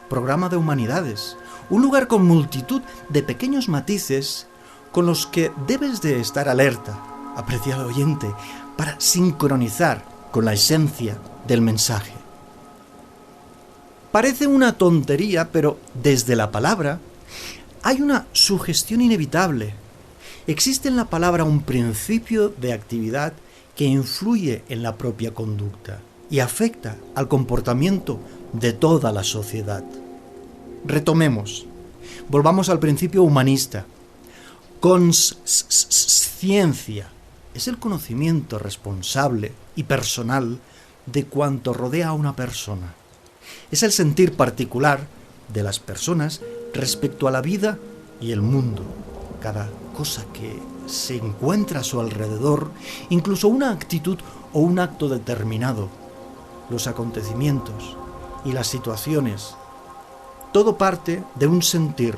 programa de humanidades, un lugar con multitud de pequeños matices con los que debes de estar alerta, apreciado oyente, para sincronizar con la esencia del mensaje. Parece una tontería, pero desde la palabra hay una sugestión inevitable. Existe en la palabra un principio de actividad que influye en la propia conducta y afecta al comportamiento de toda la sociedad. Retomemos. Volvamos al principio humanista. Consciencia es el conocimiento responsable y personal de cuanto rodea a una persona. Es el sentir particular de las personas respecto a la vida y el mundo, cada cosa que se encuentra a su alrededor, incluso una actitud o un acto determinado, los acontecimientos y las situaciones. Todo parte de un sentir,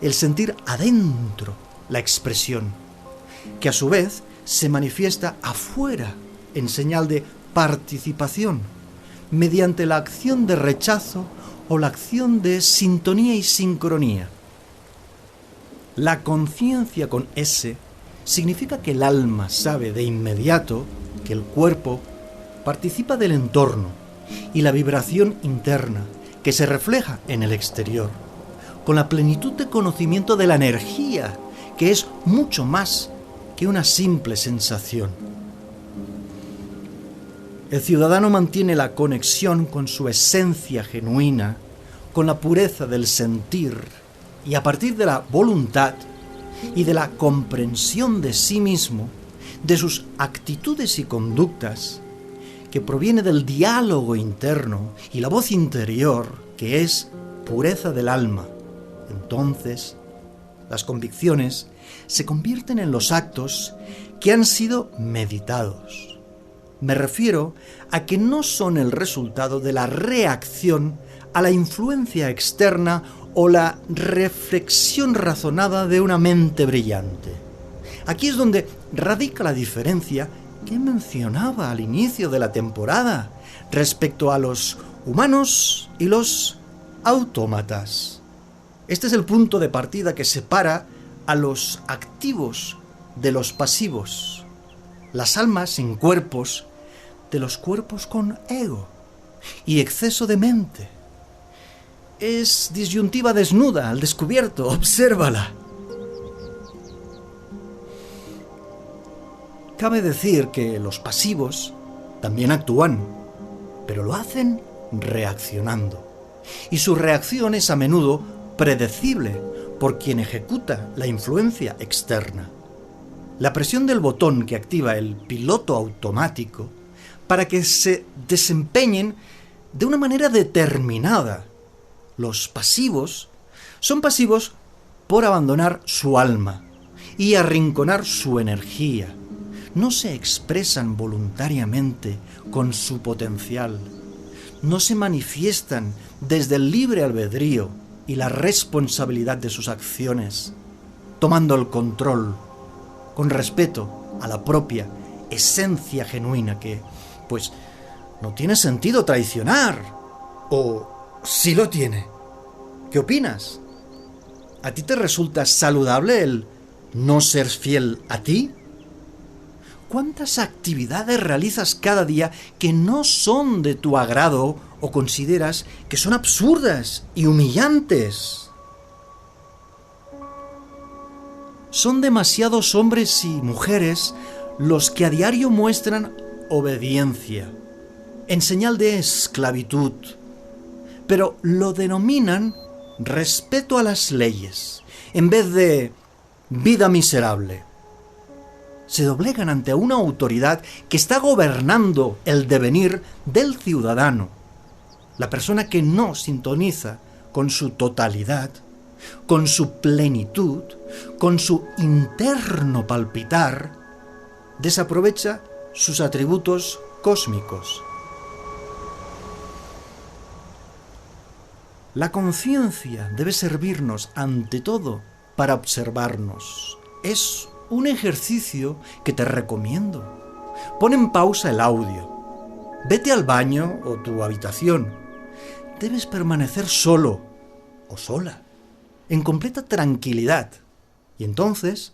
el sentir adentro, la expresión, que a su vez se manifiesta afuera en señal de participación, mediante la acción de rechazo o la acción de sintonía y sincronía. La conciencia con S significa que el alma sabe de inmediato que el cuerpo participa del entorno y la vibración interna que se refleja en el exterior, con la plenitud de conocimiento de la energía, que es mucho más que una simple sensación. El ciudadano mantiene la conexión con su esencia genuina, con la pureza del sentir, y a partir de la voluntad y de la comprensión de sí mismo, de sus actitudes y conductas, que proviene del diálogo interno y la voz interior, que es pureza del alma. Entonces, las convicciones se convierten en los actos que han sido meditados. Me refiero a que no son el resultado de la reacción a la influencia externa o la reflexión razonada de una mente brillante. Aquí es donde radica la diferencia que mencionaba al inicio de la temporada respecto a los humanos y los autómatas. Este es el punto de partida que separa a los activos de los pasivos, las almas sin cuerpos de los cuerpos con ego y exceso de mente. Es disyuntiva desnuda, al descubierto, obsérvala. Cabe decir que los pasivos también actúan, pero lo hacen reaccionando. Y su reacción es a menudo predecible por quien ejecuta la influencia externa. La presión del botón que activa el piloto automático para que se desempeñen de una manera determinada. Los pasivos son pasivos por abandonar su alma y arrinconar su energía. No se expresan voluntariamente con su potencial. No se manifiestan desde el libre albedrío y la responsabilidad de sus acciones, tomando el control con respeto a la propia esencia genuina que, pues, no tiene sentido traicionar. O sí lo tiene. ¿Qué opinas? ¿A ti te resulta saludable el no ser fiel a ti? ¿Cuántas actividades realizas cada día que no son de tu agrado o consideras que son absurdas y humillantes? Son demasiados hombres y mujeres los que a diario muestran obediencia, en señal de esclavitud, pero lo denominan respeto a las leyes, en vez de vida miserable. Se doblegan ante una autoridad que está gobernando el devenir del ciudadano. La persona que no sintoniza con su totalidad, con su plenitud, con su interno palpitar, desaprovecha sus atributos cósmicos. La conciencia debe servirnos ante todo para observarnos. Es un ejercicio que te recomiendo. Pon en pausa el audio. Vete al baño o tu habitación. Debes permanecer solo o sola, en completa tranquilidad. Y entonces,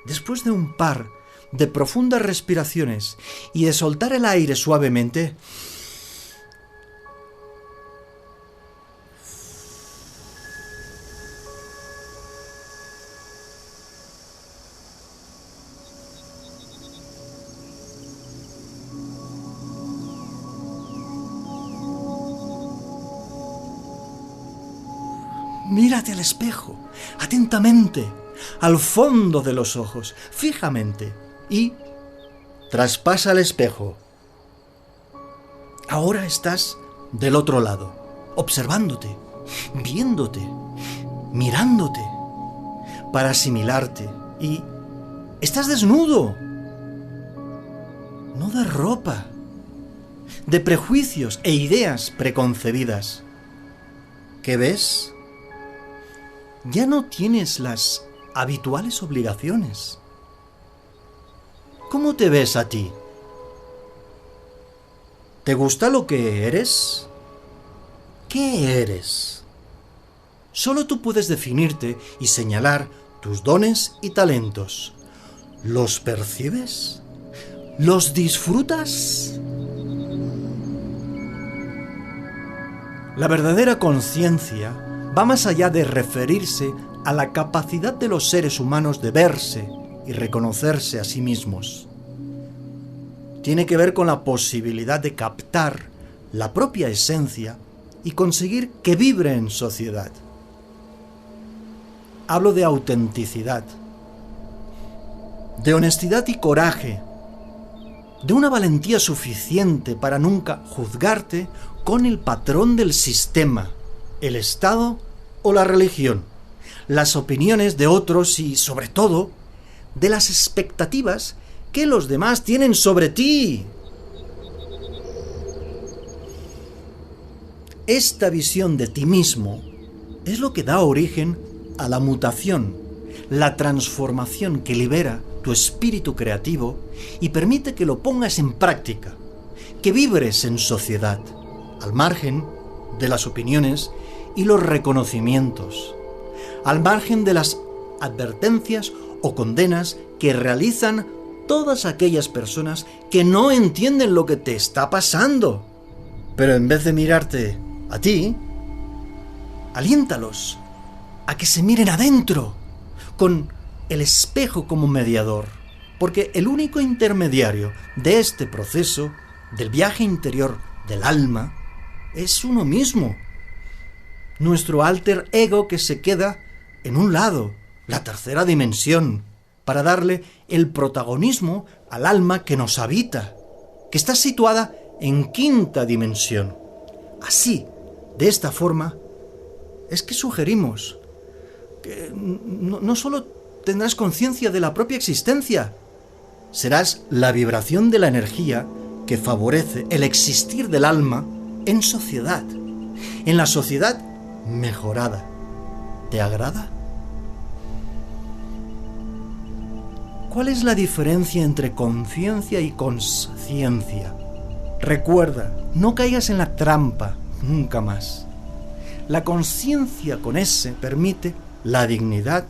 después de un par de profundas respiraciones y de soltar el aire suavemente, mírate al espejo, atentamente, al fondo de los ojos, fijamente, y traspasa el espejo. Ahora estás del otro lado, observándote, viéndote, mirándote, para asimilarte, y estás desnudo, no de ropa, de prejuicios e ideas preconcebidas. ¿Qué ves? Ya no tienes las habituales obligaciones. ¿Cómo te ves a ti? ¿Te gusta lo que eres? ¿Qué eres? Solo tú puedes definirte y señalar tus dones y talentos. ¿Los percibes? ¿Los disfrutas? La verdadera conciencia va más allá de referirse a la capacidad de los seres humanos de verse y reconocerse a sí mismos. Tiene que ver con la posibilidad de captar la propia esencia y conseguir que vibre en sociedad. Hablo de autenticidad, de honestidad y coraje, de una valentía suficiente para nunca juzgarte con el patrón del sistema, el Estado o la religión, las opiniones de otros y, sobre todo, de las expectativas que los demás tienen sobre ti. Esta visión de ti mismo es lo que da origen a la mutación, la transformación que libera tu espíritu creativo y permite que lo pongas en práctica, que vibres en sociedad, al margen de las opiniones y los reconocimientos, al margen de las advertencias o condenas que realizan todas aquellas personas que no entienden lo que te está pasando. Pero en vez de mirarte a ti, aliéntalos a que se miren adentro, con el espejo como mediador, porque el único intermediario de este proceso, del viaje interior del alma, es uno mismo. Nuestro alter ego que se queda en un lado, la tercera dimensión, para darle el protagonismo al alma que nos habita, que está situada en quinta dimensión. Así, de esta forma, es que sugerimos que no solo tendrás conciencia de la propia existencia, serás la vibración de la energía que favorece el existir del alma en sociedad, en la sociedad mejorada. ¿Te agrada? ¿Cuál es la diferencia entre conciencia y consciencia? Recuerda, no caigas en la trampa, nunca más. La conciencia con S permite la dignidad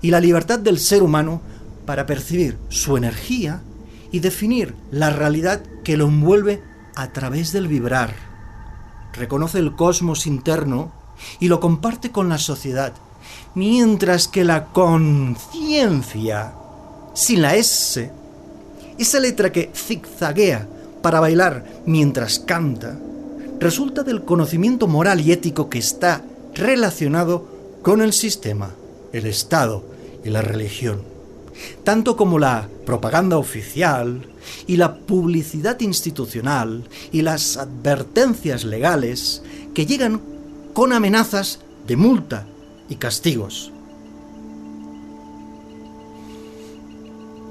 y la libertad del ser humano para percibir su energía y definir la realidad que lo envuelve a través del vibrar. Reconoce el cosmos interno y lo comparte con la sociedad, mientras que la conciencia, sin la S, esa letra que zigzaguea para bailar mientras canta, resulta del conocimiento moral y ético que está relacionado con el sistema, el Estado y la religión, tanto como la propaganda oficial y la publicidad institucional y las advertencias legales que llegan con amenazas de multa y castigos.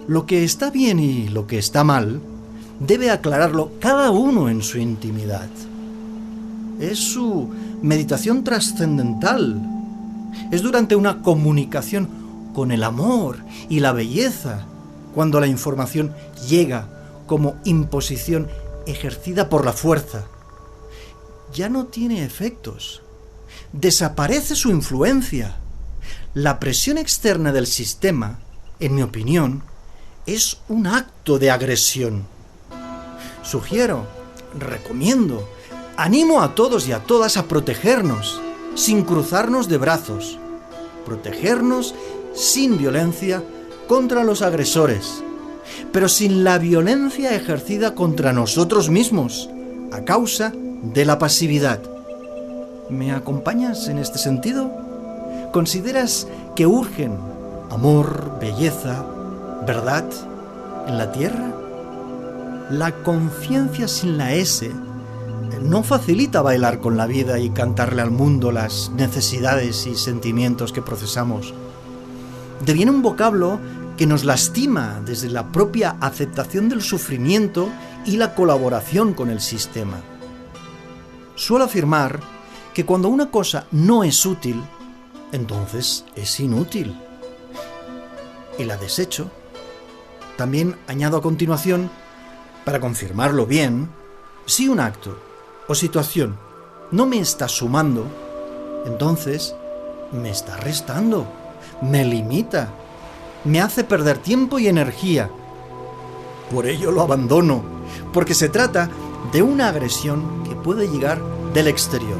Lo que está bien y lo que está mal debe aclararlo cada uno en su intimidad. Es su meditación trascendental. Es durante una comunicación con el amor y la belleza cuando la información llega como imposición ejercida por la fuerza. Ya no tiene efectos. Desaparece su influencia. La presión externa del sistema, en mi opinión, es un acto de agresión. Sugiero, recomiendo, animo a todos y a todas a protegernos, sin cruzarnos de brazos. Protegernos sin violencia contra los agresores, pero sin la violencia ejercida contra nosotros mismos, a causa de la pasividad. ¿Me acompañas en este sentido? ¿Consideras que urgen amor, belleza, verdad en la tierra? La conciencia sin la S no facilita bailar con la vida y cantarle al mundo las necesidades y sentimientos que procesamos. Deviene un vocablo que nos lastima desde la propia aceptación del sufrimiento y la colaboración con el sistema. Suelo afirmar que cuando una cosa no es útil, entonces es inútil. Y la desecho. También añado a continuación, para confirmarlo bien, si un acto o situación no me está sumando, entonces me está restando, me limita, me hace perder tiempo y energía. Por ello lo abandono, porque se trata de una agresión que puede llegar del exterior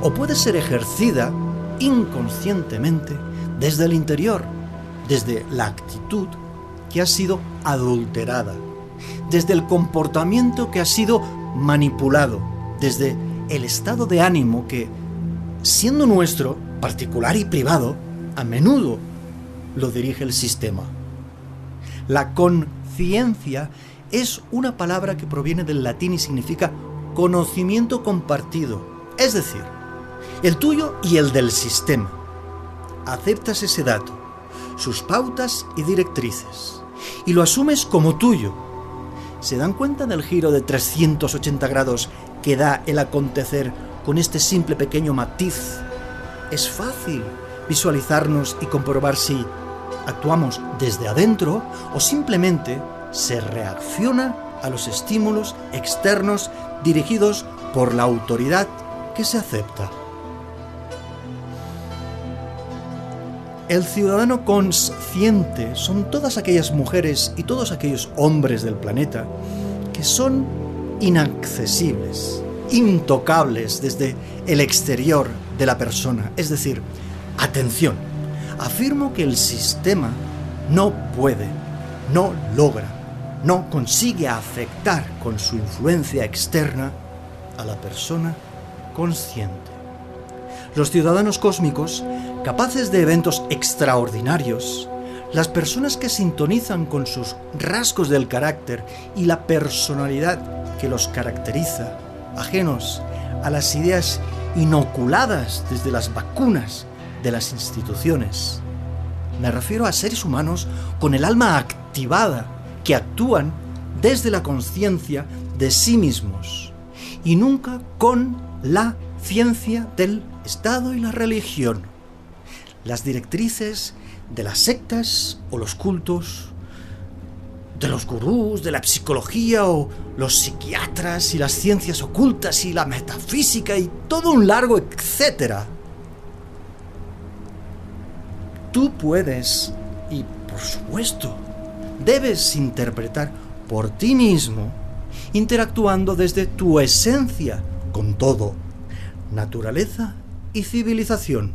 o puede ser ejercida inconscientemente desde el interior, desde la actitud que ha sido adulterada, desde el comportamiento que ha sido manipulado, desde el estado de ánimo que, siendo nuestro, particular y privado, a menudo lo dirige el sistema. La conciencia es una palabra que proviene del latín y significa conocimiento compartido, es decir, el tuyo y el del sistema. Aceptas ese dato, sus pautas y directrices, y lo asumes como tuyo. ¿Se dan cuenta del giro de 380 grados que da el acontecer con este simple pequeño matiz es fácil visualizarnos y comprobar si actuamos desde adentro o simplemente se reacciona a los estímulos externos dirigidos por la autoridad que se acepta. El ciudadano consciente son todas aquellas mujeres y todos aquellos hombres del planeta que son inaccesibles, intocables desde el exterior de la persona. Es decir, atención, afirmo que el sistema no puede, no logra, no consigue afectar con su influencia externa a la persona consciente. Los ciudadanos cósmicos, capaces de eventos extraordinarios, las personas que sintonizan con sus rasgos del carácter y la personalidad que los caracteriza, ajenos a las ideas inoculadas desde las vacunas de las instituciones. Me refiero a seres humanos con el alma activada, que actúan desde la conciencia de sí mismos y nunca con la ciencia del Estado y la religión. Las directrices de las sectas o los cultos, de los gurús, de la psicología o los psiquiatras y las ciencias ocultas y la metafísica y todo un largo etcétera. Tú puedes, y por supuesto, debes interpretar por ti mismo, interactuando desde tu esencia con todo, naturaleza y civilización,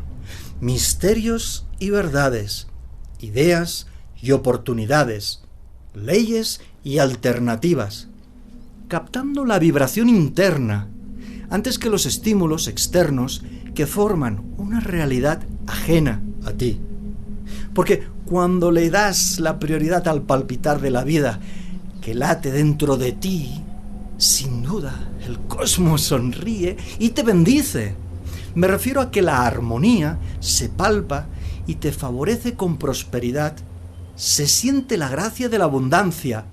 misterios y verdades, ideas y oportunidades, leyes y alternativas, captando la vibración interna antes que los estímulos externos que forman una realidad ajena a ti. Porque cuando le das la prioridad al palpitar de la vida que late dentro de ti, sin duda el cosmos sonríe y te bendice. Me refiero a que la armonía se palpa y te favorece con prosperidad. Se siente la gracia de la abundancia,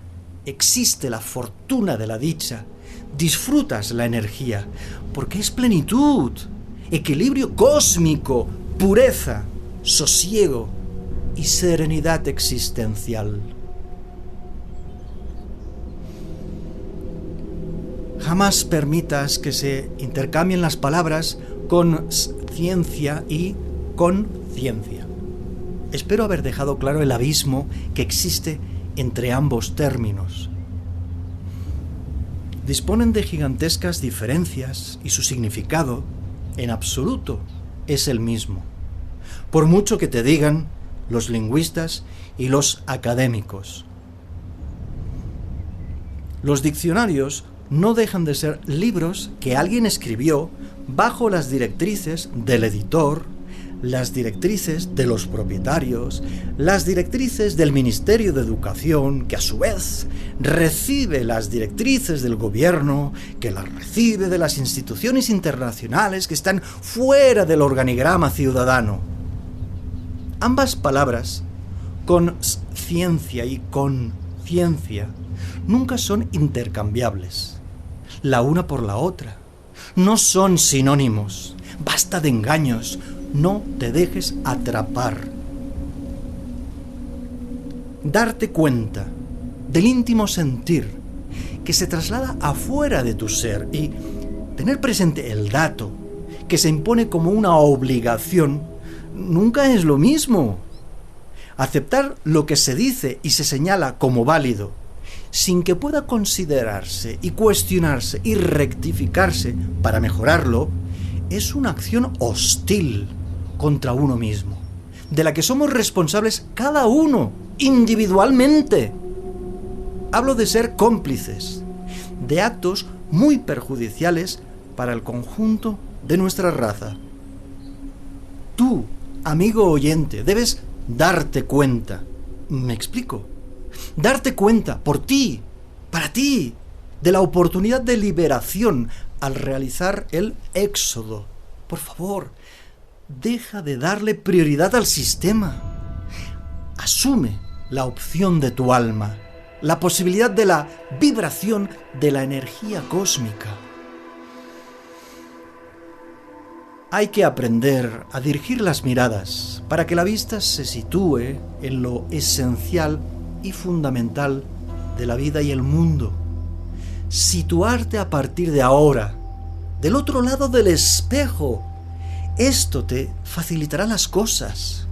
existe la fortuna de la dicha, disfrutas la energía, porque es plenitud, equilibrio cósmico, pureza, sosiego y serenidad existencial. Jamás permitas que se intercambien las palabras con ciencia y conciencia. Espero haber dejado claro el abismo que existe entre ambos términos. Disponen de gigantescas diferencias y su significado, en absoluto, es el mismo. Por mucho que te digan los lingüistas y los académicos. Los diccionarios no dejan de ser libros que alguien escribió bajo las directrices del editor, las directrices de los propietarios, las directrices del Ministerio de Educación, que a su vez recibe las directrices del gobierno, que las recibe de las instituciones internacionales que están fuera del organigrama ciudadano. Ambas palabras, conciencia y conciencia, nunca son intercambiables, la una por la otra. No son sinónimos. Basta de engaños. No te dejes atrapar. Darte cuenta del íntimo sentir que se traslada afuera de tu ser y tener presente el dato que se impone como una obligación nunca es lo mismo. Aceptar lo que se dice y se señala como válido sin que pueda considerarse y cuestionarse y rectificarse para mejorarlo es una acción hostil contra uno mismo, de la que somos responsables cada uno, individualmente. Hablo de ser cómplices de actos muy perjudiciales para el conjunto de nuestra raza. Tú, amigo oyente, debes darte cuenta. ¿Me explico? Darte cuenta por ti, para ti, de la oportunidad de liberación al realizar el éxodo. Por favor, deja de darle prioridad al sistema. Asume la opción de tu alma, la posibilidad de la vibración de la energía cósmica. Hay que aprender a dirigir las miradas para que la vista se sitúe en lo esencial y fundamental de la vida y el mundo. Situarte a partir de ahora, del otro lado del espejo. Esto te facilitará las cosas.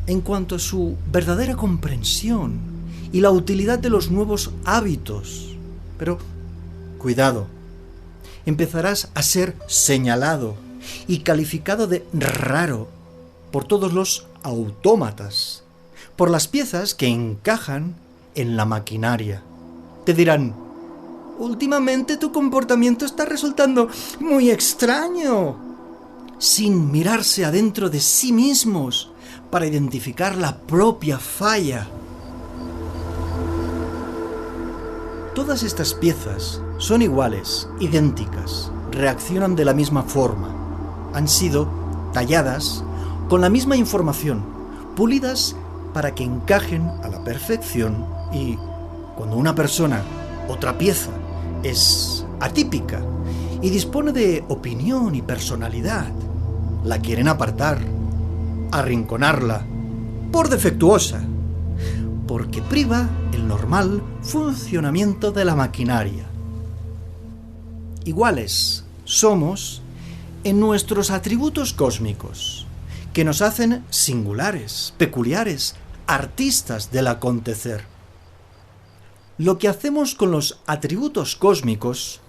En cuanto a su verdadera comprensión y la utilidad de los nuevos hábitos. Pero, cuidado, empezarás a ser señalado y calificado de raro por todos los autómatas, por las piezas que encajan en la maquinaria. Te dirán: últimamente tu comportamiento está resultando muy extraño, sin mirarse adentro de sí mismos para identificar la propia falla. Todas estas piezas son iguales, idénticas, reaccionan de la misma forma. Han sido talladas con la misma información, pulidas para que encajen a la perfección, y cuando una persona, otra pieza, es atípica y dispone de opinión y personalidad, la quieren apartar, arrinconarla, por defectuosa, porque priva el normal funcionamiento de la maquinaria. Iguales somos en nuestros atributos cósmicos, que nos hacen singulares, peculiares, artistas del acontecer. Lo que hacemos con los atributos cósmicos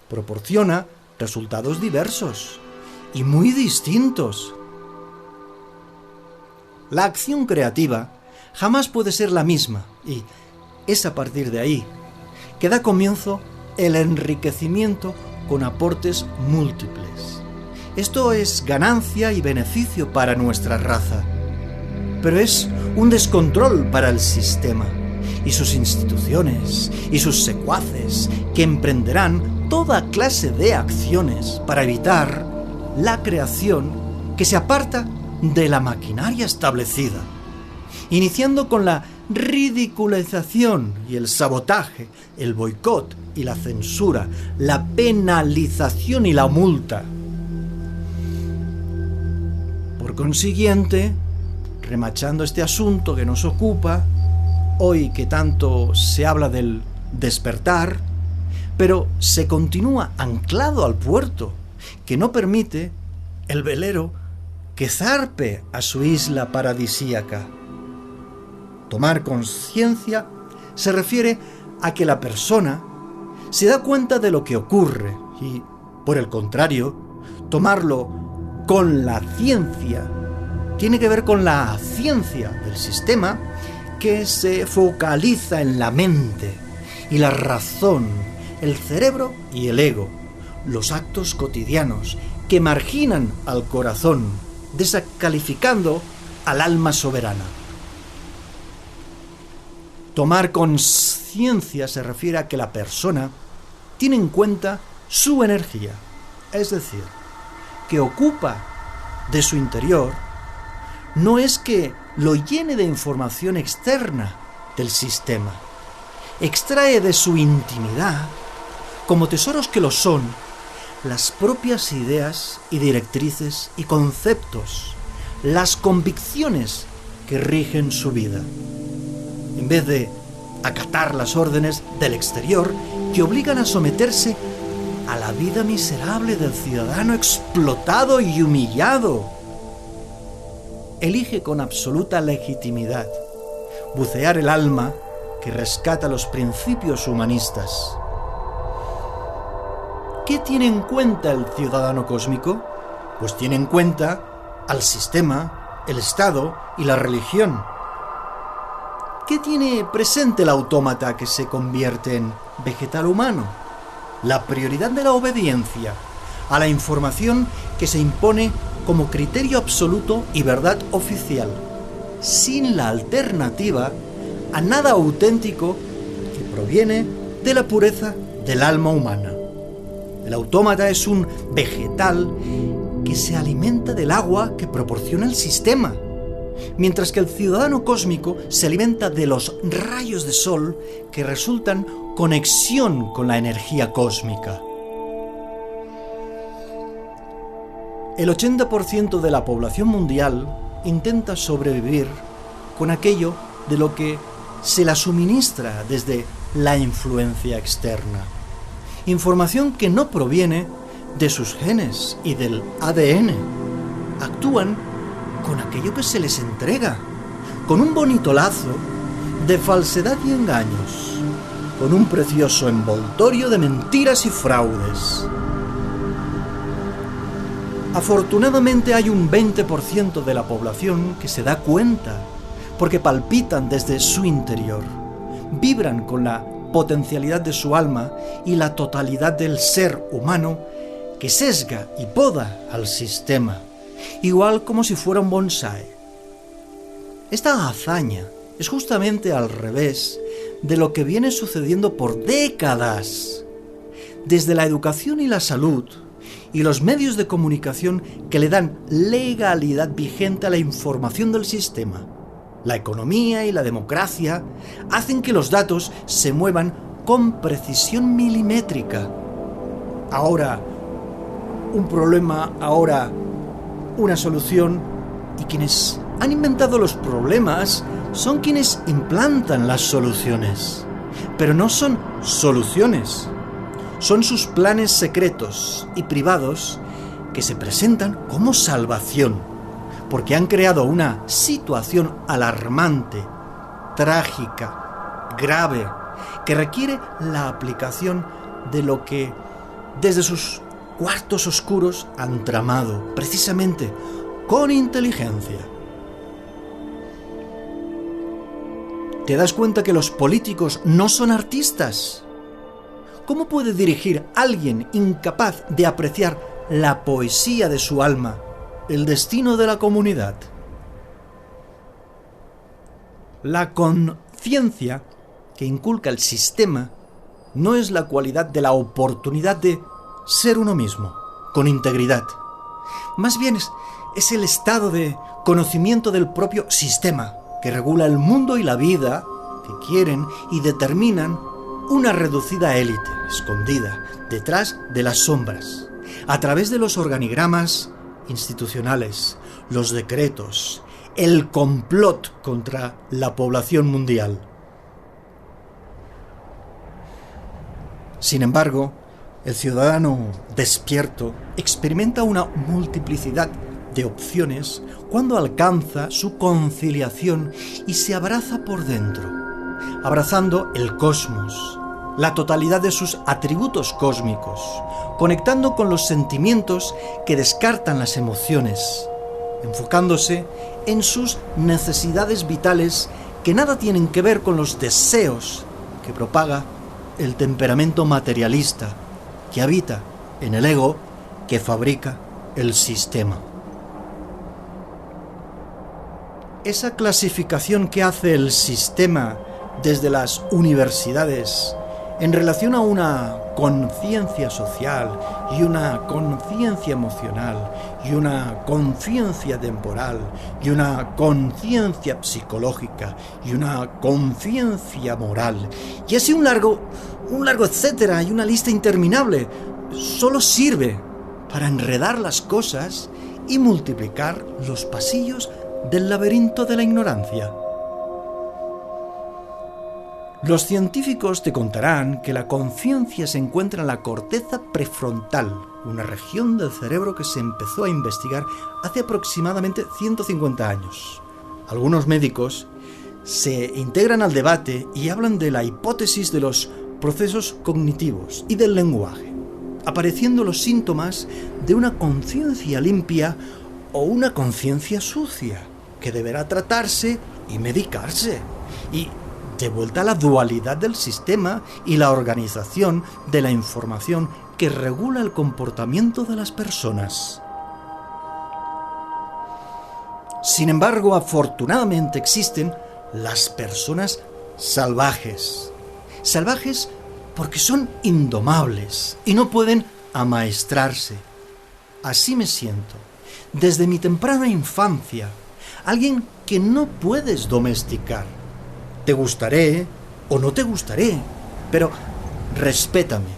proporciona resultados diversos y muy distintos. La acción creativa jamás puede ser la misma, y es a partir de ahí que da comienzo el enriquecimiento con aportes múltiples. Esto es ganancia y beneficio para nuestra raza, pero es un descontrol para el sistema y sus instituciones y sus secuaces, que emprenderán toda clase de acciones para evitar la creación que se aparta de la maquinaria establecida, iniciando con la ridiculización y el sabotaje, el boicot y la censura, la penalización y la multa. Por consiguiente, remachando este asunto que nos ocupa, hoy que tanto se habla del despertar, pero se continúa anclado al puerto, que no permite el velero que zarpe a su isla paradisíaca. Tomar conciencia se refiere a que la persona se da cuenta de lo que ocurre y, por el contrario, tomarlo con la ciencia tiene que ver con la ciencia del sistema, que se focaliza en la mente y la razón, el cerebro y el ego, los actos cotidianos que marginan al corazón, descalificando al alma soberana. Tomar conciencia se refiere a que la persona tiene en cuenta su energía, es decir, que ocupa de su interior, no es que lo llene de información externa del sistema, extrae de su intimidad, como tesoros que lo son, las propias ideas y directrices y conceptos, las convicciones que rigen su vida, en vez de acatar las órdenes del exterior que obligan a someterse a la vida miserable del ciudadano explotado y humillado. Elige con absoluta legitimidad bucear el alma que rescata los principios humanistas. ¿Qué tiene en cuenta el ciudadano cósmico? Pues tiene en cuenta al sistema, el Estado y la religión. ¿Qué tiene presente el autómata que se convierte en vegetal humano? La prioridad de la obediencia a la información que se impone como criterio absoluto y verdad oficial, sin la alternativa a nada auténtico que proviene de la pureza del alma humana. El autómata es un vegetal que se alimenta del agua que proporciona el sistema, mientras que el ciudadano cósmico se alimenta de los rayos de sol que resultan conexión con la energía cósmica. El 80% de la población mundial intenta sobrevivir con aquello de lo que se la suministra desde la influencia externa. Información que no proviene de sus genes y del ADN. Actúan con aquello que se les entrega, con un bonito lazo de falsedad y engaños, con un precioso envoltorio de mentiras y fraudes. Afortunadamente hay un 20% de la población que se da cuenta, porque palpitan desde su interior, vibran con la potencialidad de su alma y la totalidad del ser humano que sesga y poda al sistema, igual como si fuera un bonsái. Esta hazaña es justamente al revés de lo que viene sucediendo por décadas, desde la educación y la salud, y los medios de comunicación que le dan legalidad vigente a la información del sistema. La economía y la democracia hacen que los datos se muevan con precisión milimétrica. Ahora un problema, ahora una solución, y quienes han inventado los problemas son quienes implantan las soluciones. Pero no son soluciones. Son sus planes secretos y privados que se presentan como salvación, porque han creado una situación alarmante, trágica, grave, que requiere la aplicación de lo que desde sus cuartos oscuros han tramado, precisamente con inteligencia. ¿Te das cuenta que los políticos no son artistas? ¿Cómo puede dirigir alguien incapaz de apreciar la poesía de su alma el destino de la comunidad? La conciencia que inculca el sistema no es la cualidad de la oportunidad de ser uno mismo, con integridad. Más bien es el estado de conocimiento del propio sistema que regula el mundo y la vida que quieren y determinan una reducida élite escondida detrás de las sombras, a través de los organigramas institucionales, los decretos, el complot contra la población mundial. Sin embargo, el ciudadano despierto experimenta una multiplicidad de opciones cuando alcanza su conciliación y se abraza por dentro, abrazando el cosmos, la totalidad de sus atributos cósmicos, conectando con los sentimientos que descartan las emociones, enfocándose en sus necesidades vitales que nada tienen que ver con los deseos que propaga el temperamento materialista que habita en el ego que fabrica el sistema. Esa clasificación que hace el sistema desde las universidades en relación a una conciencia social y una conciencia emocional y una conciencia temporal y una conciencia psicológica y una conciencia moral y así un largo etcétera y una lista interminable, solo sirve para enredar las cosas y multiplicar los pasillos del laberinto de la ignorancia. Los científicos te contarán que la conciencia se encuentra en la corteza prefrontal, una región del cerebro que se empezó a investigar hace aproximadamente 150 años. Algunos médicos se integran al debate y hablan de la hipótesis de los procesos cognitivos y del lenguaje, apareciendo los síntomas de una conciencia limpia o una conciencia sucia, que deberá tratarse y medicarse, y de vuelta a la dualidad del sistema y la organización de la información que regula el comportamiento de las personas. Sin embargo, afortunadamente existen las personas salvajes. Salvajes porque son indomables y no pueden amaestrarse. Así me siento, desde mi temprana infancia, alguien que no puedes domesticar. Te gustaré o no te gustaré, pero respétame,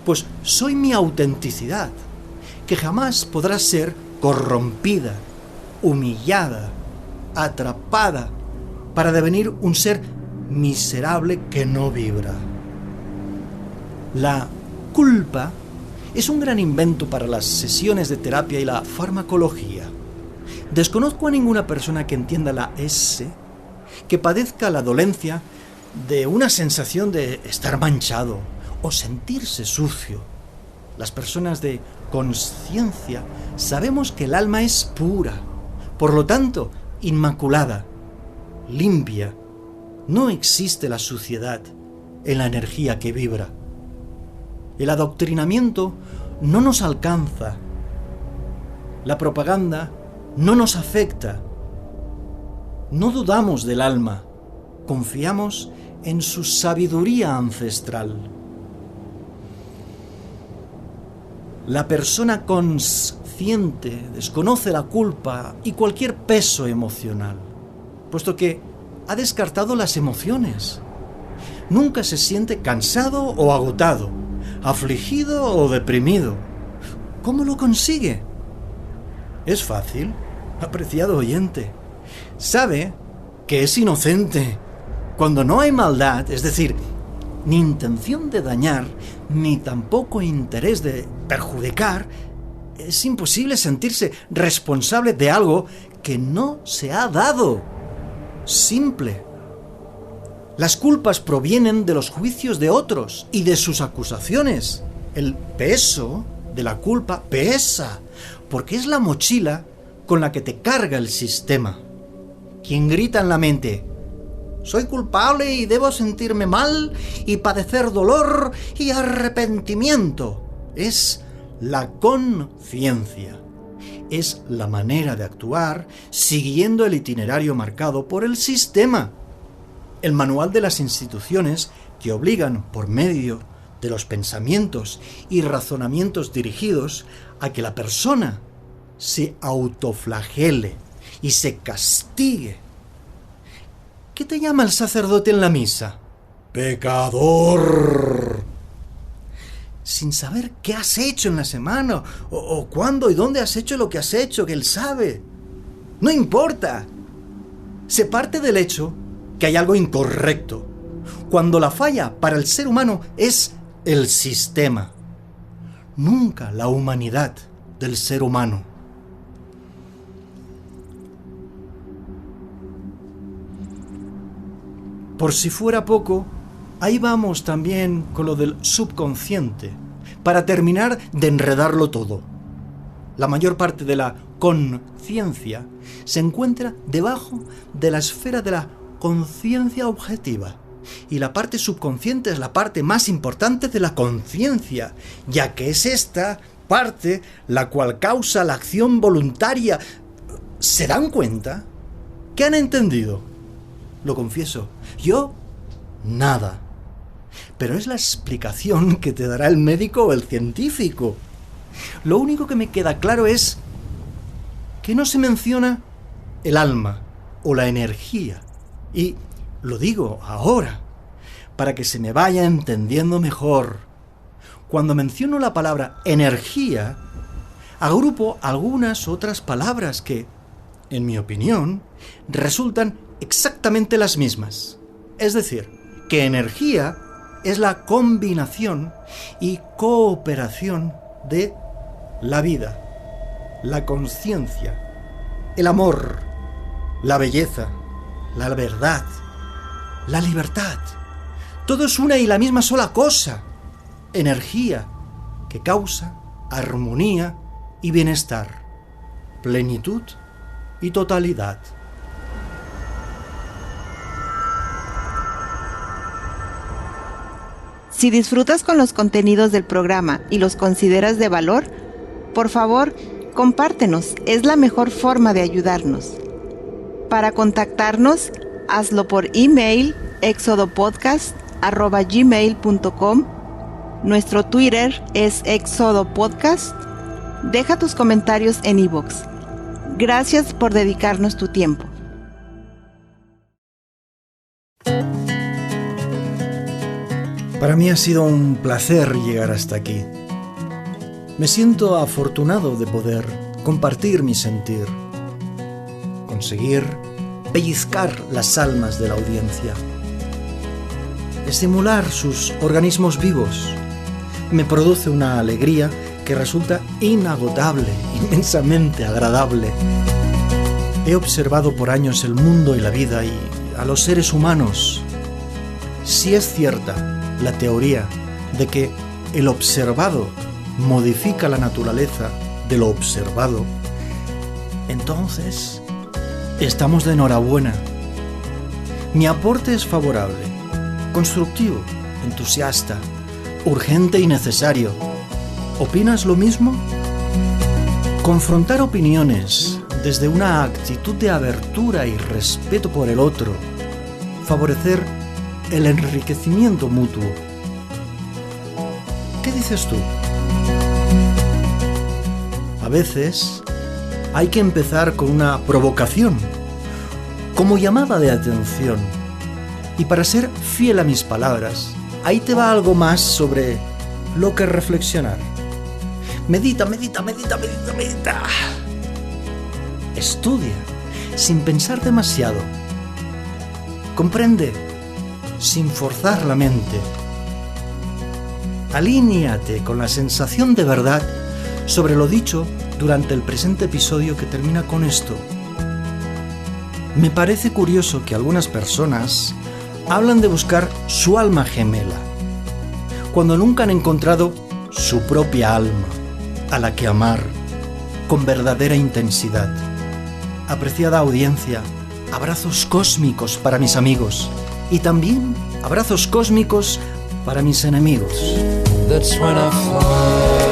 pues soy mi autenticidad, que que jamás podrá ser corrompida, humillada, atrapada, para devenir un ser miserable que no vibra. La culpa es un gran invento para las sesiones de terapia y la farmacología. Desconozco a ninguna persona que entienda la S, que padezca la dolencia de una sensación de estar manchado o sentirse sucio. Las personas de conciencia sabemos que el alma es pura, por lo tanto, inmaculada, limpia. No existe la suciedad en la energía que vibra. El adoctrinamiento no nos alcanza. La propaganda no nos afecta. No dudamos del alma, confiamos en su sabiduría ancestral. La persona consciente desconoce la culpa y cualquier peso emocional, puesto que ha descartado las emociones. Nunca se siente cansado o agotado, afligido o deprimido. ¿Cómo lo consigue? Es fácil, apreciado oyente. Sabe que es inocente. Cuando no hay maldad, es decir, ni intención de dañar, ni tampoco interés de perjudicar, es imposible sentirse responsable de algo que no se ha dado. Simple. Las culpas provienen de los juicios de otros y de sus acusaciones. El peso de la culpa pesa, porque es la mochila con la que te carga el sistema. Quien grita en la mente: soy culpable y debo sentirme mal y padecer dolor y arrepentimiento, es la conciencia. Es la manera de actuar siguiendo el itinerario marcado por el sistema. El manual de las instituciones que obligan por medio de los pensamientos y razonamientos dirigidos a que la persona se autoflagele y se castigue. ¿Qué te llama el sacerdote en la misa? Pecador. Sin saber qué has hecho en la semana, o cuándo y dónde has hecho lo que has hecho, que él sabe. No importa. Se parte del hecho que hay algo incorrecto, cuando la falla para el ser humano es el sistema, nunca la humanidad del ser humano. Por si fuera poco, ahí vamos también con lo del subconsciente, para terminar de enredarlo todo. La mayor parte de la conciencia se encuentra debajo de la esfera de la conciencia objetiva, y la parte subconsciente es la parte más importante de la conciencia, ya que es esta parte la cual causa la acción voluntaria. ¿Se dan cuenta? ¿Qué han entendido? Lo confieso, yo nada. Pero es la explicación que te dará el médico o el científico. Lo único que me queda claro es que no se menciona el alma o la energía. Y lo digo ahora, para que se me vaya entendiendo mejor. Cuando menciono la palabra energía, agrupo algunas otras palabras que, en mi opinión, resultan exactamente las mismas. Es decir, que energía es la combinación y cooperación de la vida, la conciencia, el amor, la belleza, la verdad, la libertad. Todo es una y la misma sola cosa. Energía que causa armonía y bienestar, plenitud y totalidad. Si disfrutas con los contenidos del programa y los consideras de valor, por favor, compártenos. Es la mejor forma de ayudarnos. Para contactarnos, hazlo por email exodopodcast@gmail.com. Nuestro Twitter es exodopodcast. Deja tus comentarios en iVoox. Gracias por dedicarnos tu tiempo. Para mí ha sido un placer llegar hasta aquí. Me siento afortunado de poder compartir mi sentir, conseguir pellizcar las almas de la audiencia, estimular sus organismos vivos. Me produce una alegría que resulta inagotable, inmensamente agradable. He observado por años el mundo y la vida y a los seres humanos. Si es cierta la teoría de que el observado modifica la naturaleza de lo observado, entonces estamos de enhorabuena. Mi aporte es favorable, constructivo, entusiasta, urgente y necesario. ¿Opinas lo mismo? Confrontar opiniones desde una actitud de abertura y respeto por el otro, favorecer el enriquecimiento mutuo. ¿Qué dices tú? A veces hay que empezar con una provocación, como llamada de atención. Y para ser fiel a mis palabras, ahí te va algo más sobre lo que reflexionar. Medita. Estudia, sin pensar demasiado. Comprende, sin forzar la mente. Alíñate con la sensación de verdad sobre lo dicho durante el presente episodio que termina con esto. Me parece curioso que algunas personas hablan de buscar su alma gemela, cuando nunca han encontrado su propia alma, a la que amar con verdadera intensidad. Apreciada audiencia, abrazos cósmicos para mis amigos y también abrazos cósmicos para mis enemigos. That's when I fly.